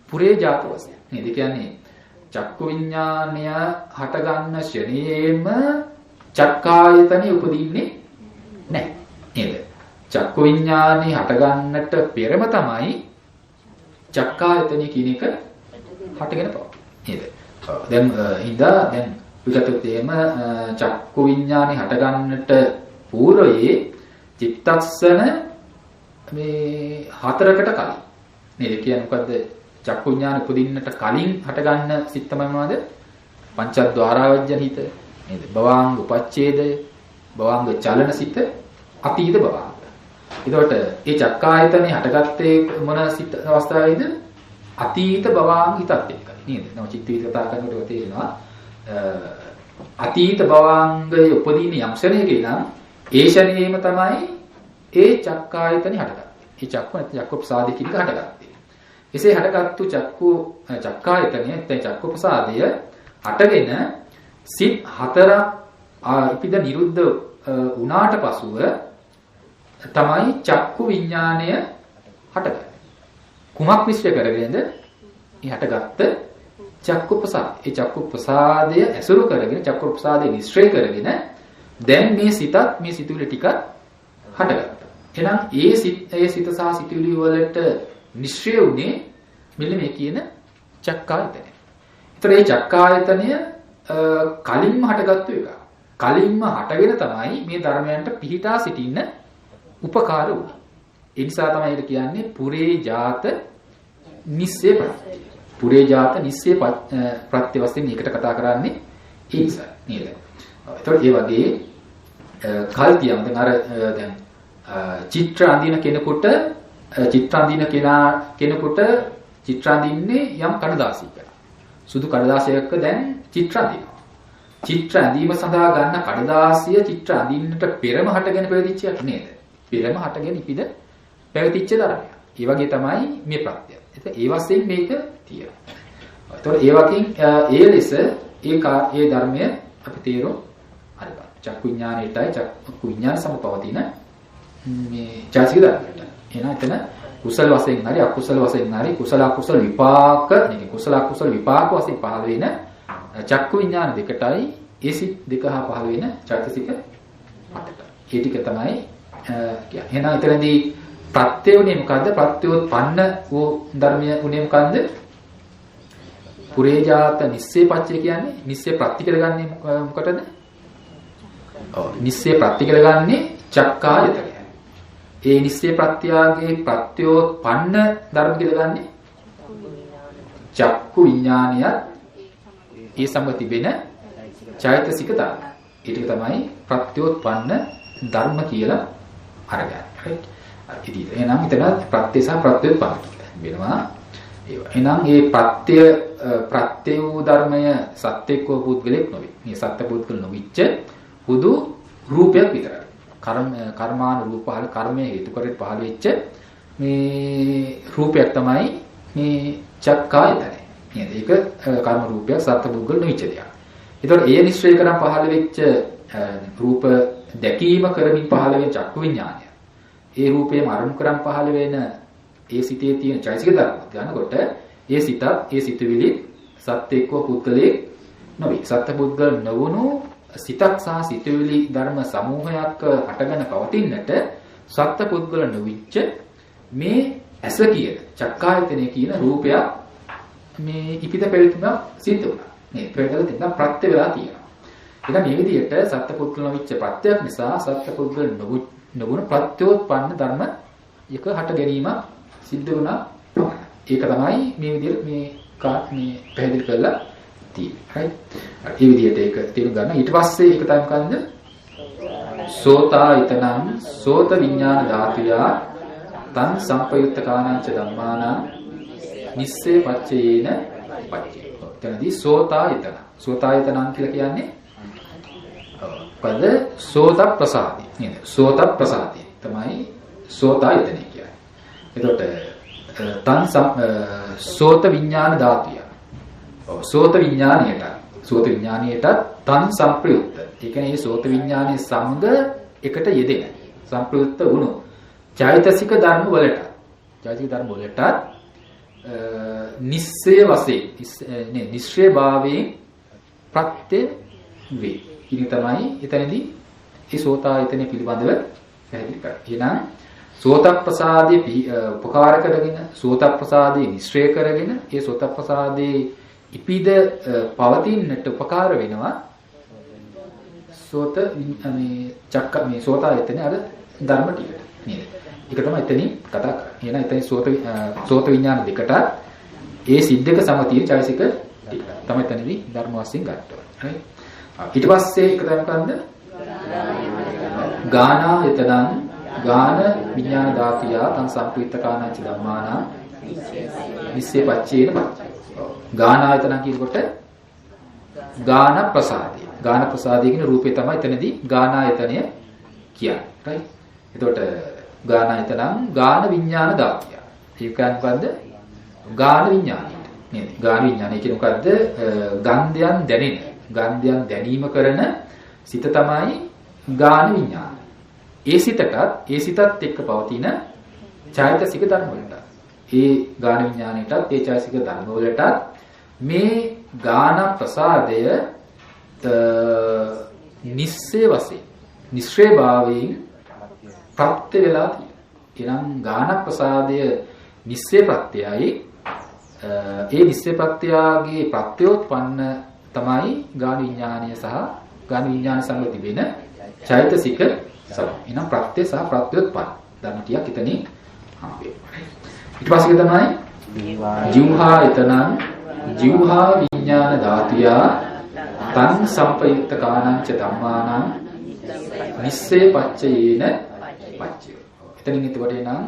පුරේ ජාත වශයෙන්. නේද? කියන්නේ චක්කු විඥානය හට ගන්න ශ්‍රේණියේම චක්කායතනෙ උපදින්නේ නැහැ. නේද? චක්කු විඥානේ හට ගන්නට පෙරම තමයි චක්කායතනෙ කියන එක හටගෙන පවතින්නේ. නේද? දැන් දැන් විගතොත් එහෙම චක්කු විඥානේ හට ගන්නට පූර්වයේ චිත්තක්ෂණ මේ 4කට කලින්. නේද? කියන්නේ මොකද්ද? චක්කු විඥාන උපදින්නට කලින් හටගන්න සිත් තමයි මොනවද? පංචද්වාරාවජ්ජන හිත. නේද? භවාංග උපච්ඡේදය, භවාංග චලන සිත, අතීත භවාංග. එතකොට මේ චක්කායතනේ හටගත්තේ මොන සිත් අවස්ථාවේද? අතීත භවාංග හිතත් එක්කයි. නේද? නෝ චිත්ත විද කතා කරනකොට තේරෙනවා අතීත භවාංගයේ උපදීන යම් ක්ෂණයක ඉඳන් ඒ ක්ෂණයේම තමයි ඒ චක්කායතනේ හටගත්තේ. මේ චක්කු නැත්නම් චක්කු ප්‍රසාදේ කියන එක හටගත්තේ. එසේ හටගත්තු චක්කායතනය නැත්නම් චක්කු ප්‍රසාදය හටගෙන සිත් 4ක් ඉපිද නිරුද්ධ වුණාට පසුව තමයි චක්කු විඥාණය හටගන්නේ. කුමක් මිශ්‍ර කරගෙනද? මේ හටගත්ත චක්කු ප්‍රසාද. ඒ චක්කු ප්‍රසාදය ඇසුරු කරගෙන චක්කු ප්‍රසාදය නිශ්චය කරගෙන දැන් මේ සිතත් මේ සිතුවිලි ටිකත් හටගත්තා. එහෙනම් ඒ සිත සහ සිතුවිලි වලට නිශ්චය උනේ මෙන්න මේ කියන චක්කායතනය. ඒතර මේ චක්කායතනය කලින්ම හටගත්තු එක. කලින්ම හටගෙන තමයි මේ ධර්මයන්ට පිහිටා සිටින්න උපකාර වුනේ. ඒ නිසා තමයි ඒක කියන්නේ පුරේ ජාත නිස්සය ප්‍රත්‍ය. පුරේ ජාත නිස්සය ප්‍රත්‍ය වශයෙන් මේකට කතා කරන්නේ ඒ නිසා නේද? ඒතකොට ඒ වගේ කල්තියම් දැන් අර දැන් චිත්‍ර අඳින කෙනෙකුට චිත්‍ර අඳින්නේ යම් කඩදාසියක. සුදු කඩදාසියක දැන් චිත්‍ර අඳිනවා. චිත්‍ර ඇඳීම සඳහා ගන්න කඩදාසිය චිත්‍ර අඳින්නට පෙරම හටගෙන පැවතිච්ච එක නේද? පෙරම හටගෙන ඉපිද පැවතිච්ච ධර්මයක්. ඒ වගේ තමයි මේ ප්‍රත්‍යය. ඒ වශයෙන් මේක තියෙනවා. ඒතකොට ඒ වකින් ඒ ලෙස ඒ ධර්මය අපි තේරුම් අරගන්න. චක්කු විඥාණයටයි චක්කු විඥාන සමපවතින මේ චෛතසික ධර්මයට. එහෙනම් එතන කුසල වශයෙන් හරි අකුසල වශයෙන් හරි කුසල අකුසල විපාක නේ කුසල අකුසල විපාක වශයෙන් පහළ වෙන චක්කු විඥාන දෙකටයි ඒ සිත් දෙක හා පහළ වෙන චෛතසික 8ට. ඒ ටික තමයි කියන්නේ. එහෙනම් එතනදී ප්‍රත්‍ය උනේ මොකද්ද? ප්‍රත්‍යෝත්පන්න වූ ධර්මය උනේ මොකද්ද? පුරේජාත නිස්සය පච්චය කියන්නේ නිස්සය ප්‍රත්‍ය කරගන්නේ මොකටද? ඔව් නිස්සය ප්‍රත්‍ය කරගන්නේ චක්කායතනය. ඒ නිස්සය ප්‍රත්‍යාගේ ප්‍රත්‍යෝත්පන්න ධර්ම කියලා ගන්නේ චක්කු විඥානියත් ඒ සමග තිබෙන චෛතසික ධර්ම. ඒක තමයි ප්‍රත්‍යෝත්පන්න ධර්ම කියලා අරගන්නේ. right? ඉතින් එහෙනම් මෙතන ප්‍රත්‍ය සහ ප්‍රත්‍යෝත්පන්න කියලා. වෙනවා. එහෙනම් මේ ප්‍රත්‍ය වූ ධර්මය සත්‍යක වූ පුද්ගලෙක් නොවේ. මේ සත්‍ය පුද්ගල නොවිච්ච හුදු රූපයක් විතරයි. කර්මානුරූප කර්මයේ හේතු කරේ පහළ වෙච්ච මේ රූපයක් තමයි මේ චක්කායතනය. නේද? ඒක කර්ම රූපයක් සත්‍ය පුද්ගල නොවිච්ච දෙයක්. ඒතකොට ඒ නිශ්චය කරන් පහළ වෙච්ච රූප දැකීම කරමින් පහළ වෙන චක්කු විඥානය. ඒ රූපේම අරමුණු කරන් පහළ වෙන ඒ සිතේ තියෙන චෛතසික ධර්ම ගන්නකොට ඒ සිතත් ඒ සිතුවිලි සත්‍ය එක්ක පුද්ගලයේ නොවේ. සත්‍ය පුද්ගල නොවුණු සිතක් සහ සිතුවිලි ධර්ම සමූහයක් හටගෙන පවතින්නට සත්‍ය පුද්ගල නොවිච්ච මේ ඇස කියන චක්කායතනෙ කියන රූපයක් මේ ඉපිද පෙරතුන සිද්ධ වුණා. මේ ප්‍රේතල තින්න ප්‍රත්‍ය වෙලා තියෙනවා. එහෙනම් මේ විදිහට සත්‍ය පුද්ගල නොවිච්ච ප්‍රත්‍යක් නිසා සත්‍ය පුද්ගල නොවුණු ප්‍රත්‍යෝත්පන්න ධර්ම එක හට ගැනීම සිද්ධ වුණා. ඒක තමයි මේ විදිහට මේ පැහැදිලි කරලා තියෙන්නේ. right? ඒ විදිහට ඒක තේරුම් ගන්න. ඊට පස්සේ ඒක තමයි මොකන්ද? සෝතායතනං සෝත විඥාන ධාතුයා තං සම්පයුත්ත කාණංච ධම්මානා නිස්සේ පච්චේන පච්චේ. එතනදී සෝතායතන. සෝතායතනං කියලා කියන්නේ පද සෝත ප්‍රසාදී. නේද? සෝත ප්‍රසාදී තමයි සෝතායතනෙ කියන්නේ. එතකොට තං සෝත විඥාන ධාතුය. සෝත විඥාණයට තං සම්ප්‍රයුක්ත. ඒ කියන්නේ මේ සෝත විඥානයේ සමග එකට යෙදෙන සම්ප්‍රයුක්ත වුණු චෛතසික ධර්ම වලට නිස්සය වශයෙන් නිශ්චය භාවයෙන් ප්‍රත්‍ය වේ. ඉතින් තමයි එතනදී මේ සෝතායතනෙ පිළිබඳව පැහැදිලි කරන්නේ. එහෙනම් සෝතප්‍රසාදයේ උපකාර කරගෙන සෝතප්‍රසාදයේ නිශ්චය කරගෙන ඒ සෝතප්‍රසාදයේ ඉපිද පවතින්නට උපකාර වෙනවා සෝත මේ සෝතායතනේ අර ධර්ම ටික නේද? ඒක තමයි එතනින් කතා කරන්නේ. එහෙනම් එතන සෝත විඥාන දෙකට ඒ සිද්දක සමතිය චෛසික ටික තමයි එතනදී ධර්ම වශයෙන් ගන්නවා. ඊට පස්සේ ඒක තමයි මොකන්ද? ගානායතනං ගාන විඥාන ධාතුය තං සම්ප්‍රිත කාණංච ධම්මානා නිස්සේ පච්චේන පච්චේ. ගානායතන කියනකොට ගාන ප්‍රසාදී. ගාන ප්‍රසාදී කියන රූපේ තමයි එතනදී ගානායතනය කියන්නේ. right? එතකොට ගානායතනං ගාන විඥාන ධාතුය. ඒක මොකද්ද? ගාන විඥානය. නේද? ගාන විඥානය කියන්නේ මොකද්ද? ගන්ධයන් දැනීම කරන සිත තමයි ගාන විඥාන. ඒ සිතත් එක්ක පවතින චෛතසික ධර්ම වලට. ඒ ගාන විඥාණයටත් ඒ චෛතසික ධර්ම වලටත් මේ ගාන ප්‍රසාදය නිස්සේ වශයෙන් නිශ්චය භාවයෙන් ප්‍රත්‍ය වෙලා තියෙනවා. එනම් ගාන ප්‍රසාදය නිස්සේ ප්‍රත්‍යයයි ඒ නිස්සේ ප්‍රත්‍යයගේ ප්‍රත්‍යෝත්පන්න තමයි ගාන විඥානය සහ ගාන විඥාන සංග තිබෙන චෛතසික සම. එනම් ප්‍රත්‍ය සහ ප්‍රත්‍යෝත්පන්න ධර්ම ටිකක් එතනින් හම්බෙනවා. ඊට පස්සේ තමයි ජීවහායතනං ජීවහා විඥාන ධාතුය තං සම්පයුක්ත කාණංච ධම්මානං නිස්සේ පච්චයේන පච්චය. එතනින් එතකොට එනම්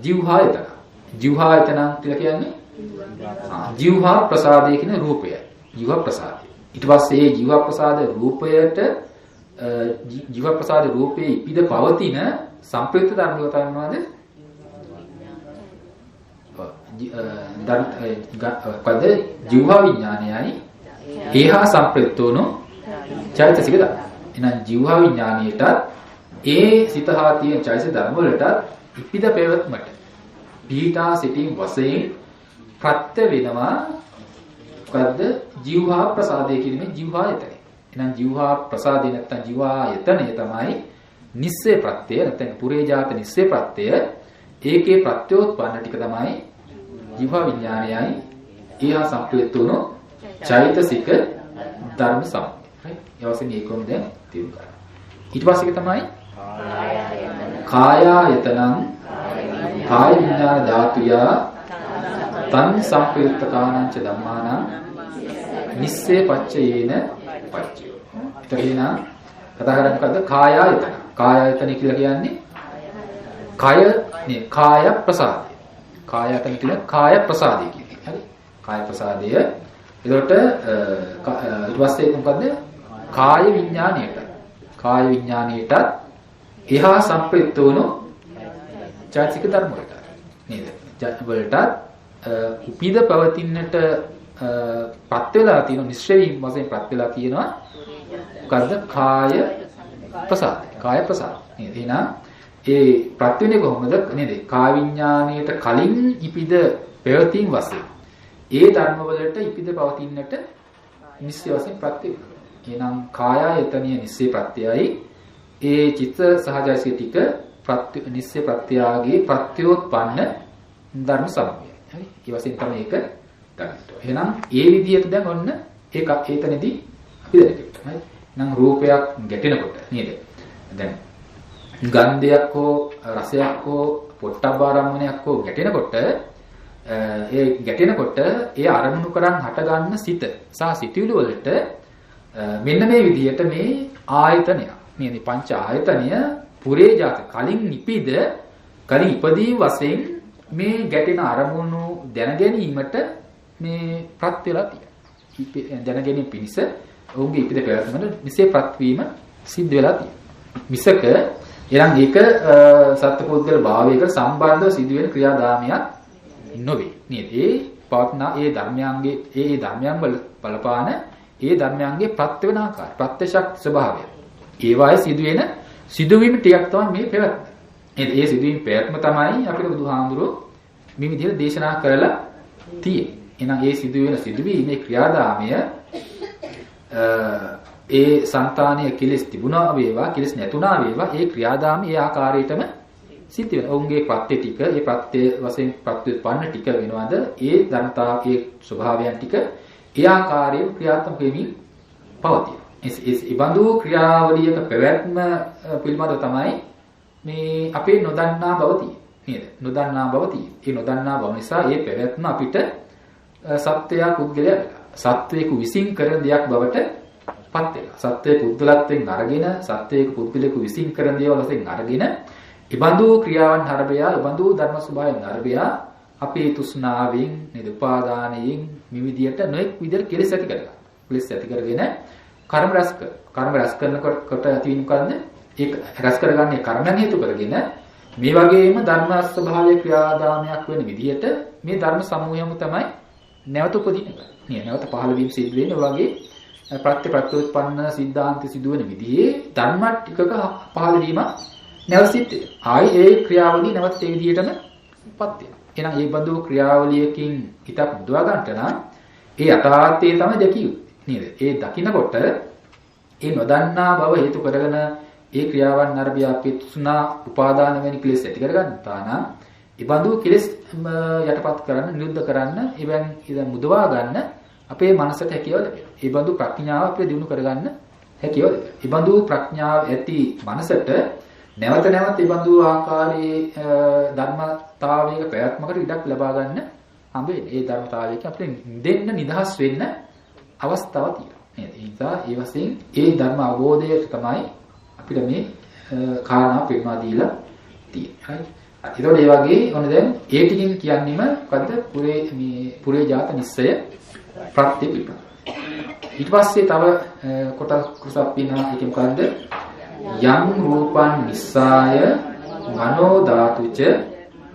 ජීවහායතන. ජීවහායතන කියලා කියන්නේ ජීවහා ප්‍රසාදයේ කියන රූපය. ජීව ප්‍රසාදය. ඊට පස්සේ මේ ජීව ප්‍රසාද රූපයට ජීව ප්‍රසාද රූපේ ඉපිද පවතින සම්ප්‍රයුක්ත ධර්ම ගතනවාද? පද ජීව විඥානයයි ඒහා සම්ප්‍රයුක්ත වුණු චෛතසික ධර්ම. එහෙනම් ජීව විඥානයේට ඒ සිතහා තියෙන චෛතසික ධර්ම වලට ඉපිද පෙවත්මට පීඨා සිටින් වශයෙන් ප්‍රත්‍ය වෙනවා. මොකද්ද? ජීවහා ප්‍රසාදය කියන්නේ ජීවහායතනය. එහෙනම් ජීවහා ප්‍රසාදේ නැත්තම් ජීවහායතනය තමයි නිස්සේ ප්‍රත්‍යය නැත්නම් පුරේජාත නිස්සේ ප්‍රත්‍යය. ඒකේ ප්‍රත්‍යෝත්පන්න ටික තමයි ජීව විඥානයයි ඒහා සම්ප්‍රයුක්ත වුණු චෛතසික ධර්ම සම. right? ඒ වශයෙන් ඒකම දැන් තේරුම් ගන්න. ඊට පස්සේ තමයි කායායතනං කාය විඥාන ධාතුය තං සම්ප්‍රයුක්ත කාණංච ධම්මානං නිස්සේ පච්චයේන පච්චය. එතන කතා කරන්නේ මොකද්ද? කායායතන. කායායතන කියලා කියන්නේ කය නේ කාය ප්‍රසාදය. කායයතන කියන කාය ප්‍රසාදය කියන්නේ. හරි. කාය ප්‍රසාදය. එතකොට ඊට පස්සේ මොකද්ද? කාය විඥාණයට. කාය විඥාණයට එහා සම්ප්‍රයුක්ත වුණු චෛතසික ධර්ම වලට. නේද? වලට උපිද පවතින්නට පත් වෙලා තියෙන නිශ්චය වීම වශයෙන් පත් වෙලා තියෙනවා. මොකද්ද? කාය ප්‍රසාද. කාය ප්‍රසාද. නේද? එහෙනම් ඒ පත් වෙන්නේ කොහොමද? නේද? කාය විඥාණයට කලින් ඉපිද පැවතීම් වශයෙන් ඒ ධර්ම වලට ඉපිද පවතින්නට නිශ්චය වශයෙන් ප්‍රත්‍ය වෙනවා. එහෙනම් කායයතනිය නිශ්චය ප්‍රත්‍යයයි ඒ චිත්ත සහජයිසික ටික ප්‍රත්‍ය නිශ්චය ප්‍රත්‍යාගේ ප්‍රත්‍යෝත්පන්න ධර්ම සමූහය. හරි. ඒ වශයෙන් තමයි ඒක ගන්න. එහෙනම් ඒ විදිහට දැන් ඔන්න ඒක ඒතනදී අපි දැක්කේ. හරි. නම් රූපයක් ගැටෙනකොට නේද? දැන් ගන්ධයක් හෝ රසයක් හෝ පොට්ටබ්බාරම්මණයක් හෝ ගැටෙනකොට ඒ ගැටෙනකොට ඒ අරමුණු කරන් හට ගන්න සිත සහ සිතුවිලි වලට මෙන්න මේ විදිහට මේ ආයතනය මේ පංච ආයතනය පුරේ ජාත කලින් නිපිද කලින් ඉපදී වශයෙන් මේ ගැටෙන අරමුණු දැන ගැනීමට මේ ප්‍රත් වෙලා තියෙනවා. දැන ගැනීම පිණිස ඔවුන්ගේ ඉපිද පැවැත්මට නිසේ ප්‍රත්වීම සිද්ධ වෙලා තියෙනවා. මිසක එනම් ඒක සත්පුද්ගල භාවයකට සම්බන්ධව සිදුවෙන ක්‍රියාදාමයක් නොවේ. නේද? ඒ පවත්නා ඒ ධර්මයන්ගේ ඒ ධර්මයන් වල බලපාන ඒ ධර්මයන්ගේ ප්‍රත්‍ය වෙන ආකාරය, ප්‍රත්‍යක්ෂ ස්වභාවය. ඒවායේ සිදුවෙන සිදුවීම් ටිකක් තමයි මේ පැවැත්ම. නේද? ඒ සිදුවීම් පැවැත්ම තමයි අපිට බුදුහාමුදුරුවෝ මේ විදිහට දේශනා කරලා තියෙන්නේ. එහෙනම් ඒ සිදුවීමේ ක්‍රියාදාමය ඒ సంతානීය කෙලෙස් තිබුණා වේවා කෙලෙස් නැතුණා වේවා ඒ ක්‍රියාදාමය ඒ ආකාරයටම සිද්ධ වෙනවා. ඔවුන්ගේ ප්‍රත්‍ය ටික ඒ ප්‍රත්‍ය වශයෙන් ප්‍රත්‍යඋත්පන්න ටික වෙනවද? ඒ ධර්මතාවයේ ස්වභාවයන් ටික ඒ ආකාරයෙන් ක්‍රියාත්මක වෙමින් පවතින. ඒ බඳු ක්‍රියාවලියක පැවැත්ම පිළිබඳව තමයි මේ අපේ නොදන්නා බව තියෙන්නේ. නේද? නොදන්නා බව තියෙන්නේ. ඒ නොදන්නා බව නිසා ඒ පැවැත්ම අපිට සත්‍යය පුද්ගලයා සත්වයක විසින් කරන දෙයක් බවට පත් වෙනවා. සත්වයේ පුද්ගලත්වයෙන් අරගෙන සත්වයක පුද්ගලයෙකු විසින් කරන දේවල් වශයෙන් අරගෙන ඉබඳු ක්‍රියාවන් හරබයා ඉබඳු ධර්ම ස්වභාවයන් හරබයා අපේ තෘෂ්ණාවෙන් නේද උපාදානයෙන් මේ විදියට නොඑක් විදියට කෙලෙස් ඇති කරගන්නවා. කෙලෙස් ඇති කරගෙන කර්ම රැස් කර. කර්ම රැස් කරනකොට ඇති වෙන මොකද්ද? ඒක රැස් කරගන්නේ කර්මයන් හේතු කරගෙන මේ වගේම ධර්ම ස්වභාවයේ ක්‍රියාදාමයක් වෙන විදියට මේ ධර්ම සමූහයම තමයි නැවත උපදින. නැවත පහළ වීම සිද්ධ වෙන්නේ වගේ ප්‍රත්‍යඋත්පන්න සිද්ධාන්ත සිදුවෙන විදිහේ ධර්ම ටිකක පහළ වීම නැවත සිද්ධ වෙනවා. ආයි ඒ ක්‍රියාවලිය නැවත ඒ විදිහටම පත් වෙනවා. එහෙනම් මේ බඳු ක්‍රියාවලියකින් හිතක් මුදවා ගන්නට නම් ඒ යථාර්ථය තමයි දැකියු. නේද? ඒ දකින්නකොට ඒ නොදන්නා බව හේතු කරගෙන ඒ ක්‍රියාවන් අරබිය අපේ තුනා උපාදාන වෙන කෙලෙස් ඇති කරගන්නා නම් ඒ බඳු කෙලෙස් යටපත් කරන්න නිරුද්ධ කරන්න ඉතින් මුදවා ගන්න අපේ මනසට හැකියාව ලැබෙනවා. ඒ බඳු ප්‍රඥාව අපිට දිනු කරගන්න හැකියාව ලැබෙනවා. ඒ බඳු ප්‍රඥාව ඇති මනසට නැවත නැවත මේ බඳු ආකාරයේ ධර්මතාවයක ප්‍රයත්නකට ඉඩක් ලබා ගන්න හම්බ වෙන්නේ. ඒ ධර්මතාවයක අපිට දෙන්න නිදහස් වෙන්න අවස්ථාවක් තියෙනවා. නේද? ඒ නිසා ඒ වශයෙන් ඒ ධර්ම අවබෝධයට තමයි අපිට මේ කාරණා පෙන්වා දීලා තියෙන්නේ. හරි. ඒතකොට ඒ වගේ ඔන්න දැන් ඒ ටිකෙන් කියන්නේම මොකද්ද? පුරේ ජාත නිස්සය ප්‍රත්‍ය පිළිබඳ. ඊට පස්සේ තව කොටස් පිනවා ඒක මොකද්ද? යම් රූපං නිස්සාය මනෝ ධාතුච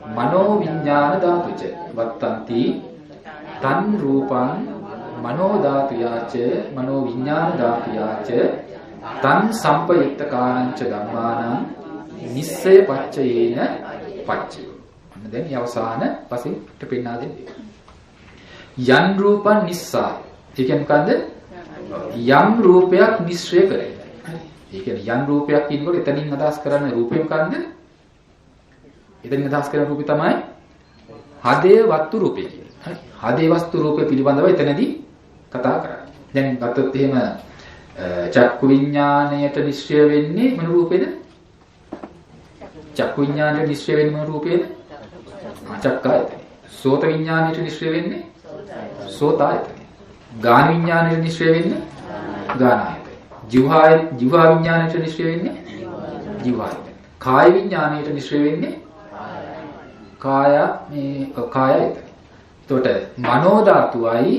මනෝ විඥාන ධාතුච වත්තන්ති තන් රූපං මනෝ ධාතුයාච මනෝ විඥාන ධාතුයාච තන් සම්පයුක්ත කාරංච ධම්මානං නිස්සය පච්චයේන පච්චය. අන්න දැන් මේ අවසාන පස්සේ පෙන්වා දෙන්නේ. යම් රූපං නිස්සාය. ඒ කියන්නේ මොකද්ද? යම් රූපයක් නිස්සය කරේ. ඒ කියන්නේ යම් රූපයක් කියනකොට එතනින් අදහස් කරන්නේ රූපය මොකද්ද? එතනින් අදහස් කරන රූපය තමයි හදේ වස්තු රූපය කියන්නේ. හරි. හදේ වස්තු රූපය පිළිබඳව එතනදී කතා කරන්නේ. දැන් ගත්තොත් එහෙම චක්කු විඥාණයට නිශ්චය වෙන්නේ මොන රූපේද? චක්කු විඥාණයට නිශ්චය වෙන්නේ මොන රූපේද? චක්කායතන. සෝත විඥාණයට නිශ්චය වෙන්නේ සෝතායතන. ගාන විඥාණයට නිශ්චය වෙන්නේ ගානායතන. ජීවා විඥාණයට නිශ්චය වෙන්නේ ජීවායතන. කාය විඥාණයට නිශ්චය වෙන්නේ කායය එතන. එතකොට මනෝ ධාතුවයි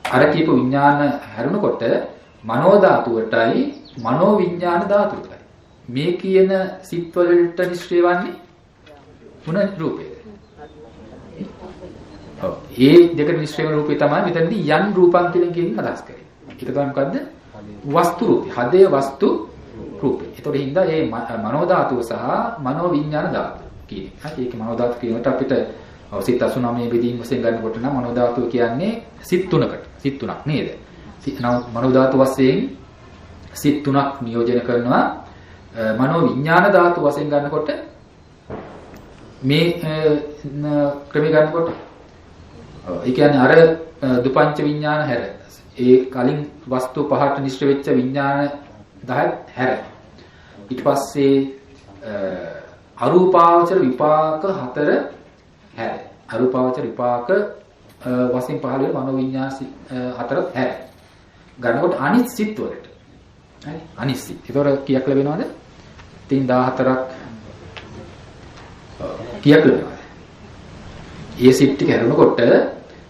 අර කියපු විඥාන හැරුණකොට මනෝ ධාතුවටයි මනෝ විඥාන ධාතුවටයි මේ කියන සිත් වලට නිශ්චය වන්නේ මොන රූපේද? ඔව් ඒ දෙක නිශ්චය වෙන රූපේ තමයි මෙතනදී යන් රූපං කියන එකෙන් අදහස් කරන්නේ. ඒක තමයි මොකද්ද? වස්තු රූපේ. හදේ වස්තු රූපේ. ඒතකොට හින්දා මේ මනෝ ධාතුව සහ මනෝ විඥාන ධාතුව කියන්නේ. හරි ඒක මනෝ ධාතුව කියනකොට අපිට සිත් 89 බෙදීම් වශයෙන් ගන්නකොට නම් මනෝ ධාතුව කියන්නේ සිත් තුනකට. සිත් තුනක් නේද? මනෝ ධාතු වශයෙන් සිත් තුනක් නියෝජනය කරනවා. මනෝ විඥාන ධාතු වශයෙන් ගන්නකොට මේ ක්‍රමී ගන්නකොට ඒ කියන්නේ අර දුපංච විඥාන හැර ඒ කලින් වස්තු පහට නිශ්චය වෙච්ච විඥාන 10 හැර ඊට පස්සේ අරූපාවචර විපාක 4 හැර අරූපාවචර විපාක වශයෙන් පහළ වෙන මනෝ විඥාන 4 හැර ගන්නකොට අනිත් සිත් වලට හරි අනිත් සිත් ඒතොර කීයක් ලැබෙනවද? ඉතින් 14ක් කීයක් ලැබෙනවද? ඒ සිත් ටික හැරුණකොට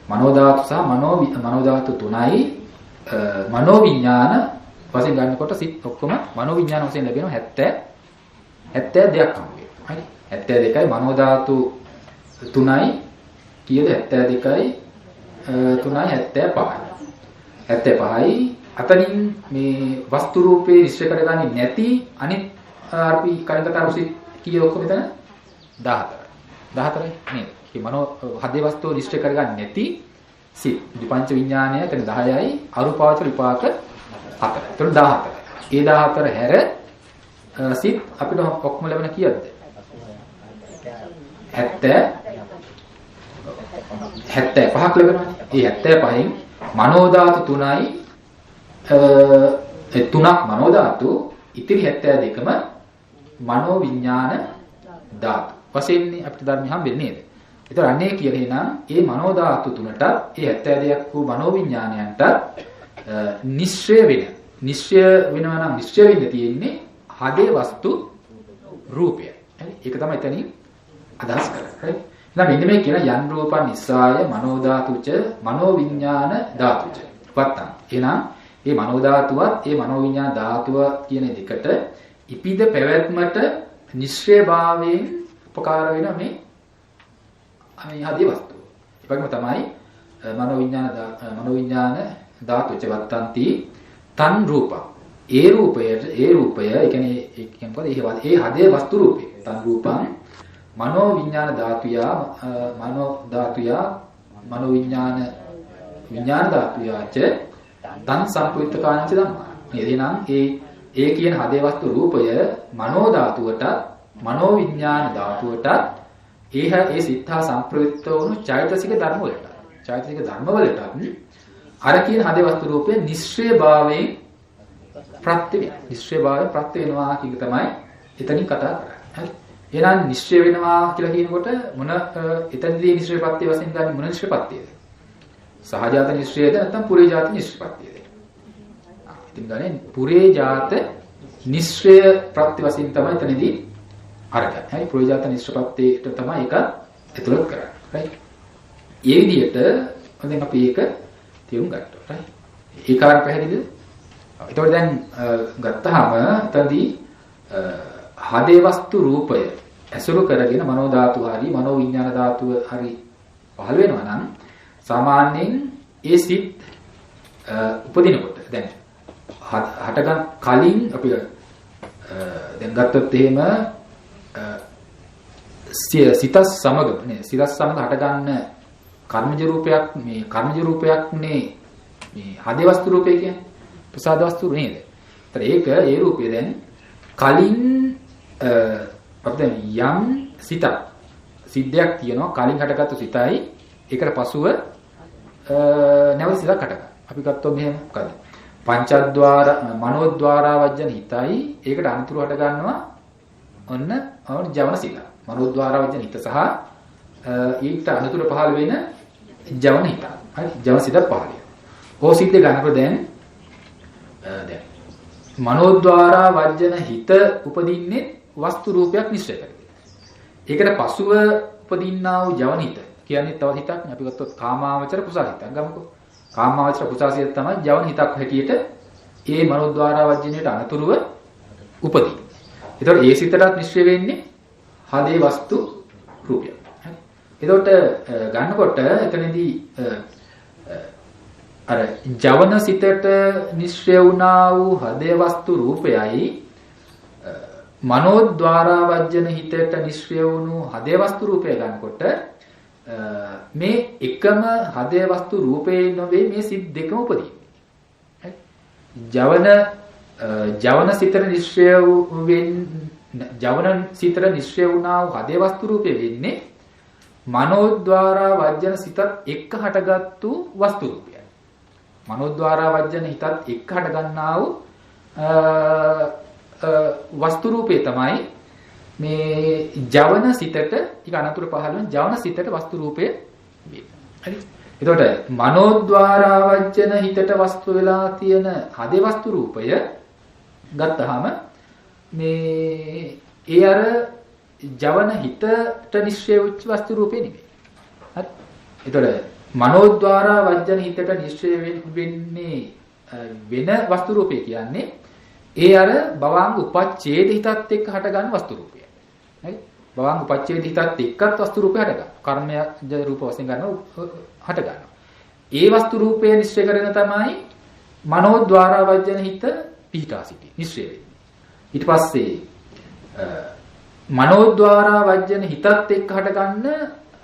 මනෝ ධාතු සහ මනෝ ධාතු තුනයි මනෝ විඥාන වශයෙන් ගන්නකොට සිත් ඔක්කොම මනෝ විඥාන වශයෙන් ලැබෙනවා 72ක් හම්බ වෙනවා. හරි 72යි මනෝ ධාතු 3යි කීයද? 72යි 3යි 75යි. 75යි අතනින් මේ වස්තු රූපේ නිශ්චය කරගන්නේ නැති අනිත් අපි කලින් කතා කරපු සිත් කීය ඔක්කොම මෙතන 14යි නේද? මේ මනෝ හදේ වස්තුව නිශ්චය කරගන්නේ නැති සිත් විපංච විඥානය එතන 10යි අරූපාවචර විපාක 4. එතකොට 14. ඒ 14 හැර සිත් අපිට ඔක්කොම ලැබෙන කීයද? 75ක් ලැබෙනවා. ඒ 75න් මනෝ ධාතු 3යි තුනක් මනෝ ධාතු ඉතිරි 72ම මනෝ විඥාන ධාතු වශයෙන් අපිට ධර්ම හම්බෙන්නේ නේද? ඒතර අන්නේ කියලා එහෙනම් මේ මනෝ ධාතු තුනට ඒ 72ක් වූ මනෝ විඥානයන්ට නිශ්චය වෙනවා නම් නිශ්චය වෙන්න තියෙන්නේ හදේ වස්තු රූපය. හරි ඒක තමයි එතනින් අදහස් කරන්නේ. හරි එහෙනම් මෙන්න මේ කියන යන් රූපං නිස්සාය මනෝ ධාතුච මනෝ විඥාන ධාතුච වත්තං. එහෙනම් මේ මනෝ ධාතුවත් ඒ මනෝ විඥාන ධාතුව කියන දෙකට ඉපිද පැවැත්මට නිශ්චයභාවයෙන් උපකාර වෙන මේ හදේ වස්තුව. ඒ වගේම තමයි මනෝ විඥාන ධාතුච වත්තන්ති තන් රූපං. ඒ රූපය ඒ කියන්නේ මොකද? ඒ හදේ වස්තු රූපේ. තන් රූපං මනෝ විඥාන ධාතුයා මනෝ විඥාන ධාතුයාච තන් සම්ප්‍රයුක්ත කාණංච ධම්මා. එහෙනම් ඒ කියන හදේ වස්තු රූපය මනෝ ධාතුවට මනෝ විඥාන ධාතුවට ඒ සිත්හා සම්ප්‍රයුක්ත වුණු චෛතසික ධර්ම වලට අර කියන හදේ වස්තු රූපය නිශ්චයභාවයෙන් ප්‍රත්‍ය වෙනවා කියන තමයි එතනින් කතා කරන්නේ. හරි. එහෙනම් නිශ්චය වෙනවා කියලා කියනකොට මොන එතනදී නිශ්චය ප්‍රත්‍ය වශයෙන් ගන්න මොන නිශ්චය ප්‍රත්‍යද? සහජාත නිශ්චයද නැත්නම් පුරේජාත නිශ්චය ප්‍රත්‍යද? ඉතින් ගන්නේ පුරේජාත නිශ්චය ප්‍රත්‍ය වශයෙන් තමයි එතනදී අරගන්න. හරි පුරේජාත නිශ්චය ප්‍රත්‍යයට තමයි ඒක ඇතුළත් කරන්නේ. right? ඒ විදිහට දැන් අපි ඒක තේරුම් ගන්නවා. right? ඒ කාර්ය පැහැදිලිද? එතකොට දැන් ගත්තාම එතනදී හදේ වස්තු රූපය ඇසුරු කරගෙන මනෝ ධාතු හරි මනෝ විඥාන ධාතුව හරි පහළ වෙනවා නම් සාමාන්‍යයෙන් ඒ සිත් උපදිනකොට දැන් හටගන් කලින් අපි දැන් ගත්තොත් එහෙම සිත සමග හටගන්න කර්මජ රූපයක් නේ මේ හදේ වස්තු රූපය කියන්නේ ප්‍රසාද වස්තු නේද? ඒතර ඒ රූපය දැන් කලින් අපිට යම් සිද්ධියක් තියෙනවා කලින් හටගත්තු සිතයි ඒකට පසුව නැවත සිතක් හටගන්නවා. අපි ගත්තොත් මෙහෙම මොකද? පංචද්වාර මනෝද්වාරා වජ්ජන හිතයි ඒකට අනුතුරු හට ගන්නවා ඔන්න ජවන සිත. මනෝද්වාරා වජ්ජන හිත සහ ඊට අනුතුරු පහළ වෙන ජවන හිත. හරි ජවන සිත පහළ වෙනවා. ඕ සිත් දෙක ගන්නකොට දැන් මනෝද්වාරා වජ්ජන හිත උපදින්නේ වස්තු රූපයක් නිශ්චය කරගෙන. ඒකට පසුව උපදින්නා වූ ජවන හිත කියන්නේ තව හිතක් නේ. අපි ගත්තොත් කාමාවචර කුසල හිතක් ගමුකෝ. කාමාවචර කුසල හිත තමයි ජවන හිතක් හැටියට ඒ මනෝද්වාර වජ්ජනයට අනතුරුව උපදී. ඒතකොට ඒ සිතටත් නිශ්චය වෙන්නේ හදේ වස්තු රූපය. හරි. ඒතකොට ගන්නකොට එතනදී අර ජවන සිතට නිශ්චය වුණා වූ හදේ වස්තු රූපයයි මනෝද්වාර වජ්ජන හිතට නිශ්චය වුණු හදේ වස්තු රූපය ගන්නකොට මේ එකම හදේ වස්තු රූපේ නොවේ මේ සිත් දෙකම උපදී. හරි. ජවන සිතට නිශ්චය ජවන සිතට නිශ්චය වුණා වූ හදේ වස්තු රූපය වෙන්නේ මනෝද්වාර වජ්ජන සිතත් එක්ක හටගත්තු වස්තු රූපයයි. මනෝද්වාර වජ්ජන හිතත් එක්ක හට ගන්නා වූ වස්තු රූපේ තමයි මේ ජවන සිතට ටික අනතුරු පහළ වෙන ජවන සිතට වස්තු රූපය වෙන්නේ. හරි. එතකොට මනෝද්වාර වජ්ජන හිතට වස්තු වෙලා තියෙන හදේ වස්තු රූපය ගත්තාම මේ ඒ අර ජවන හිතට නිශ්චය වෙච්ච වස්තු රූපේ නෙමෙයි. හරි. එතකොට මනෝද්වාර වජ්ජන හිතට නිශ්චය වෙන්නේ වෙන වස්තු රූපේ කියන්නේ ඒ අර භවංග උපච්ඡේද හිතත් එක්ක හටගන්න වස්තු රූපය. හරි. භවංග උපච්ඡේද හිතත් එක්කත් වස්තු රූපය හටගන්නවා. කර්මයජ රූප වශයෙන් ගන්නවා හට ගන්නවා. ඒ වස්තු රූපය නිශ්චය කරගෙන තමයි මනෝද්වාර වජ්ජන හිත පිහිටා සිටි නිශ්චය වෙන්නේ. ඊට පස්සේ මනෝද්වාර වජ්ජන හිතත් එක්ක හටගන්න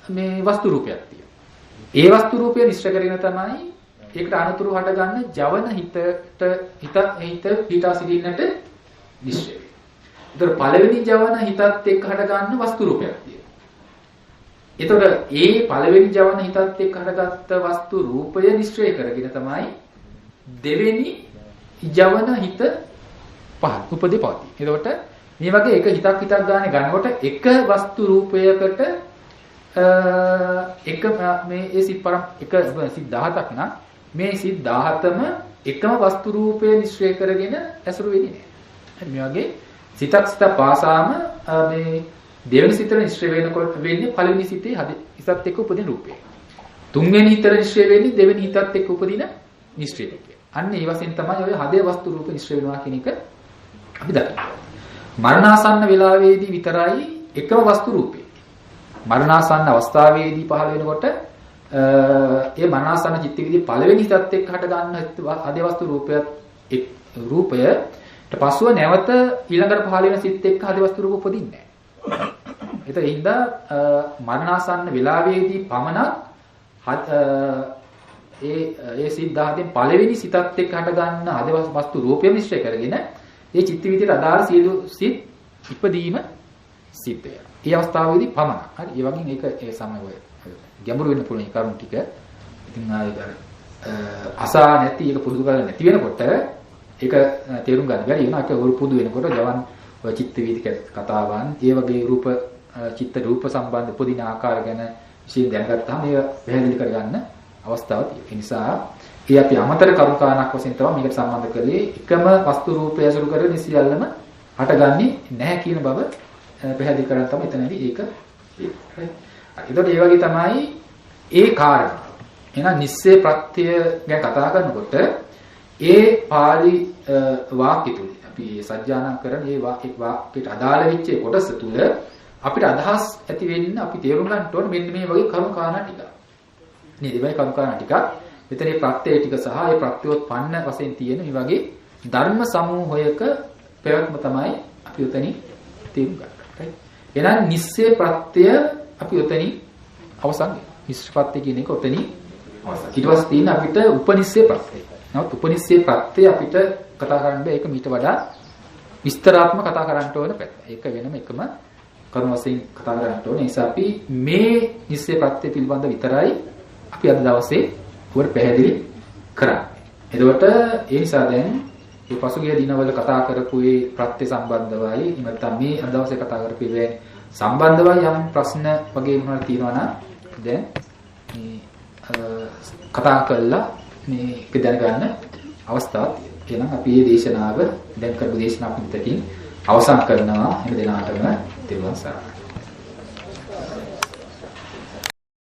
මේ වස්තු රූපයක් තියෙනවා. ඒ වස්තු රූපය නිශ්චය කරගෙන තමයි ඒකට අනුතුරු හටගන්න ජවන හිත පිහිටා සිටින්නට නිශ්චය වෙන්නේ. ඒතර පළවෙනි ජවන හිතත් එක්ක හටගන්න වස්තු රූපයක් තියෙනවා. ඒතර ඒ පළවෙනි ජවන හිතත් එක්ක හටගත්ත වස්තු රූපය නිශ්චය කරගෙන තමයි දෙවෙනි ජවන හිත උපදී පවතී. එතකොට මේ වගේ එක හිතක් ගන්න ගන්නකොට එක වස්තු රූපයකට එක මේ ඒ සිත් 17ක් නම් මේ සිත් 17ම එකම වස්තු රූපය නිශ්චය කරගෙන ඇසුරු වෙන්නේ නැහැ. මේ වගේ සිතක් පාසාම මේ දෙවෙනි සිතට නිශ්චය වෙනකොට වෙන්නේ පළවෙනි සිතේ හිතත් එක්ක උපදින රූපය. තුන්වෙනි හිතට නිශ්චය වෙන්නේ දෙවෙනි හිතත් එක්ක උපදින නිශ්චය රූපය. අන්න ඒ වශයෙන් තමයි ඔය හදේ වස්තු රූප නිශ්චය වෙනවා කියන එක අපි දකිනවා. මරණාසන්න වේලාවේදී විතරයි එකම වස්තු රූපේ. මරණාසන්න අවස්ථාවේදී පහළ වෙනකොට ඒ මරණාසන්න චිත්ත විදි පළවෙනි හිතත් එක්ක හට ගන්න හදේ වස්තු රූපයට පසුව නැවත ඊළඟට පහළ වෙන සිත් එක්ක හදේ වස්තු රූප උපදින්නේ නැහැ. ඒතර හින්දා මරණාසන්න වේලාවේදී පමණක් ඒ සිත් 17න් පළවෙනි සිතත් එක්ක හට ගන්න හදේ වස්තු රූපය මිශ්‍ර කරගෙන ඒ චිත්ත විදියට අදාළ සියලු සිත් ඉපදීම සිද්ධ වෙනවා. මේ අවස්ථාවේදී පමණක්. හරි. ඒ වගේ මේක ඒ සමය ගැඹුරු වෙන්න පුළුවන් කරුණු ටික. ඉතින් ආයෙත් අසා නැති එක පුරුදු කරලා නැති වෙනකොට ඒක තේරුම් ගන්න බැරි වෙනවා. ඒක පුරුදු වෙනකොට ජවන් චිත්ත වීතික කතාවන්, ඒ වගේ රූප චිත්ත රූප සම්බන්ධ උපදින ආකාර ගැන විශේෂයෙන් දැනගත්තාම ඒක පැහැදිලි කරගන්න අවස්ථාවක් තියෙනවා. ඒ නිසා ඒ අපි අමතර කරුණු කාරණාවක් වශයෙන් තමයි මේකට සම්බන්ධ කරලේ එකම වස්තු රූපය ඇසුරු කරගෙන සියල්ලම හටගන්නේ නැහැ කියන බව පැහැදිලි කරන් තමයි එතනදී ඒක හරි. ඒකට ඒ වගේ තමයි ඒ කාරණා. එහෙනම් නිස්සේ ප්‍රත්‍ය ගැන කතා කරනකොට ඒ පාළි වාක්‍ය තුල අපි සත්‍යානම් කරන ඒ වාක්‍යයට අදාළ වෙච්ච කොටස තුල අපිට අදහස් ඇති වෙන්න අපි තේරුම් ගන්න ඕනේ මෙන්න මේ වගේ කරුණු කාරණා ටික. නේද? මේ කරුණු කාරණා ටික මෙතන මේ ප්‍රත්‍ය ටික සහ ඒ ප්‍රත්‍යෝත්පන්න වශයෙන් තියෙන මේ වගේ ධර්ම සමූහයක ප්‍රයත්න තමයි අපි උතනින් තේරුම් ගන්න. එහෙනම් නිස්සේ ප්‍රත්‍ය අපි උතනින් අවසන් වෙනවා. නිස්සේ ප්‍රත්‍ය කියන එක උතනින් අවසන්. ඊට පස්සේ තියෙන අපිට උපනිස්සේ ප්‍රත්‍ය. නමුත් උපනිස්සේ ප්‍රත්‍ය අපිට කතා කරන්න බෑ. ඒක මීට වඩා විස්තරාත්මක කතා කරන්න ඕන පැත්ත. ඒක වෙනම එකම කරුණු වශයෙන් කතා කරන්න ඕනේ. ඒ නිසා අපි මේ නිස්සේ ප්‍රත්‍ය පිළිබඳ විතරයි අපි අද දවසේ උඩ පැහැදිලි කරන්නේ. එතකොට ඒ නිසා දැන් මේ පසුගිය දිනවල කතා කරපු මේ ප්‍රත්‍ය සම්බන්ධවයි නැත්නම් මේ අද දවසේ කතා කරපු මේ සම්බන්ධවයි යම් ප්‍රශ්න වගේ මොනවද තියෙනවා නම් දැන් මේ කතා කරලා මේක දැනගන්න අවස්ථාවක් තියෙනවා. එහෙනම් අපි මේ දේශනාව දැන් කරපු දේශනාව පිටකින් අවසන් කරනවා. හැම දිනාටම තෙරුවන් සරණයි.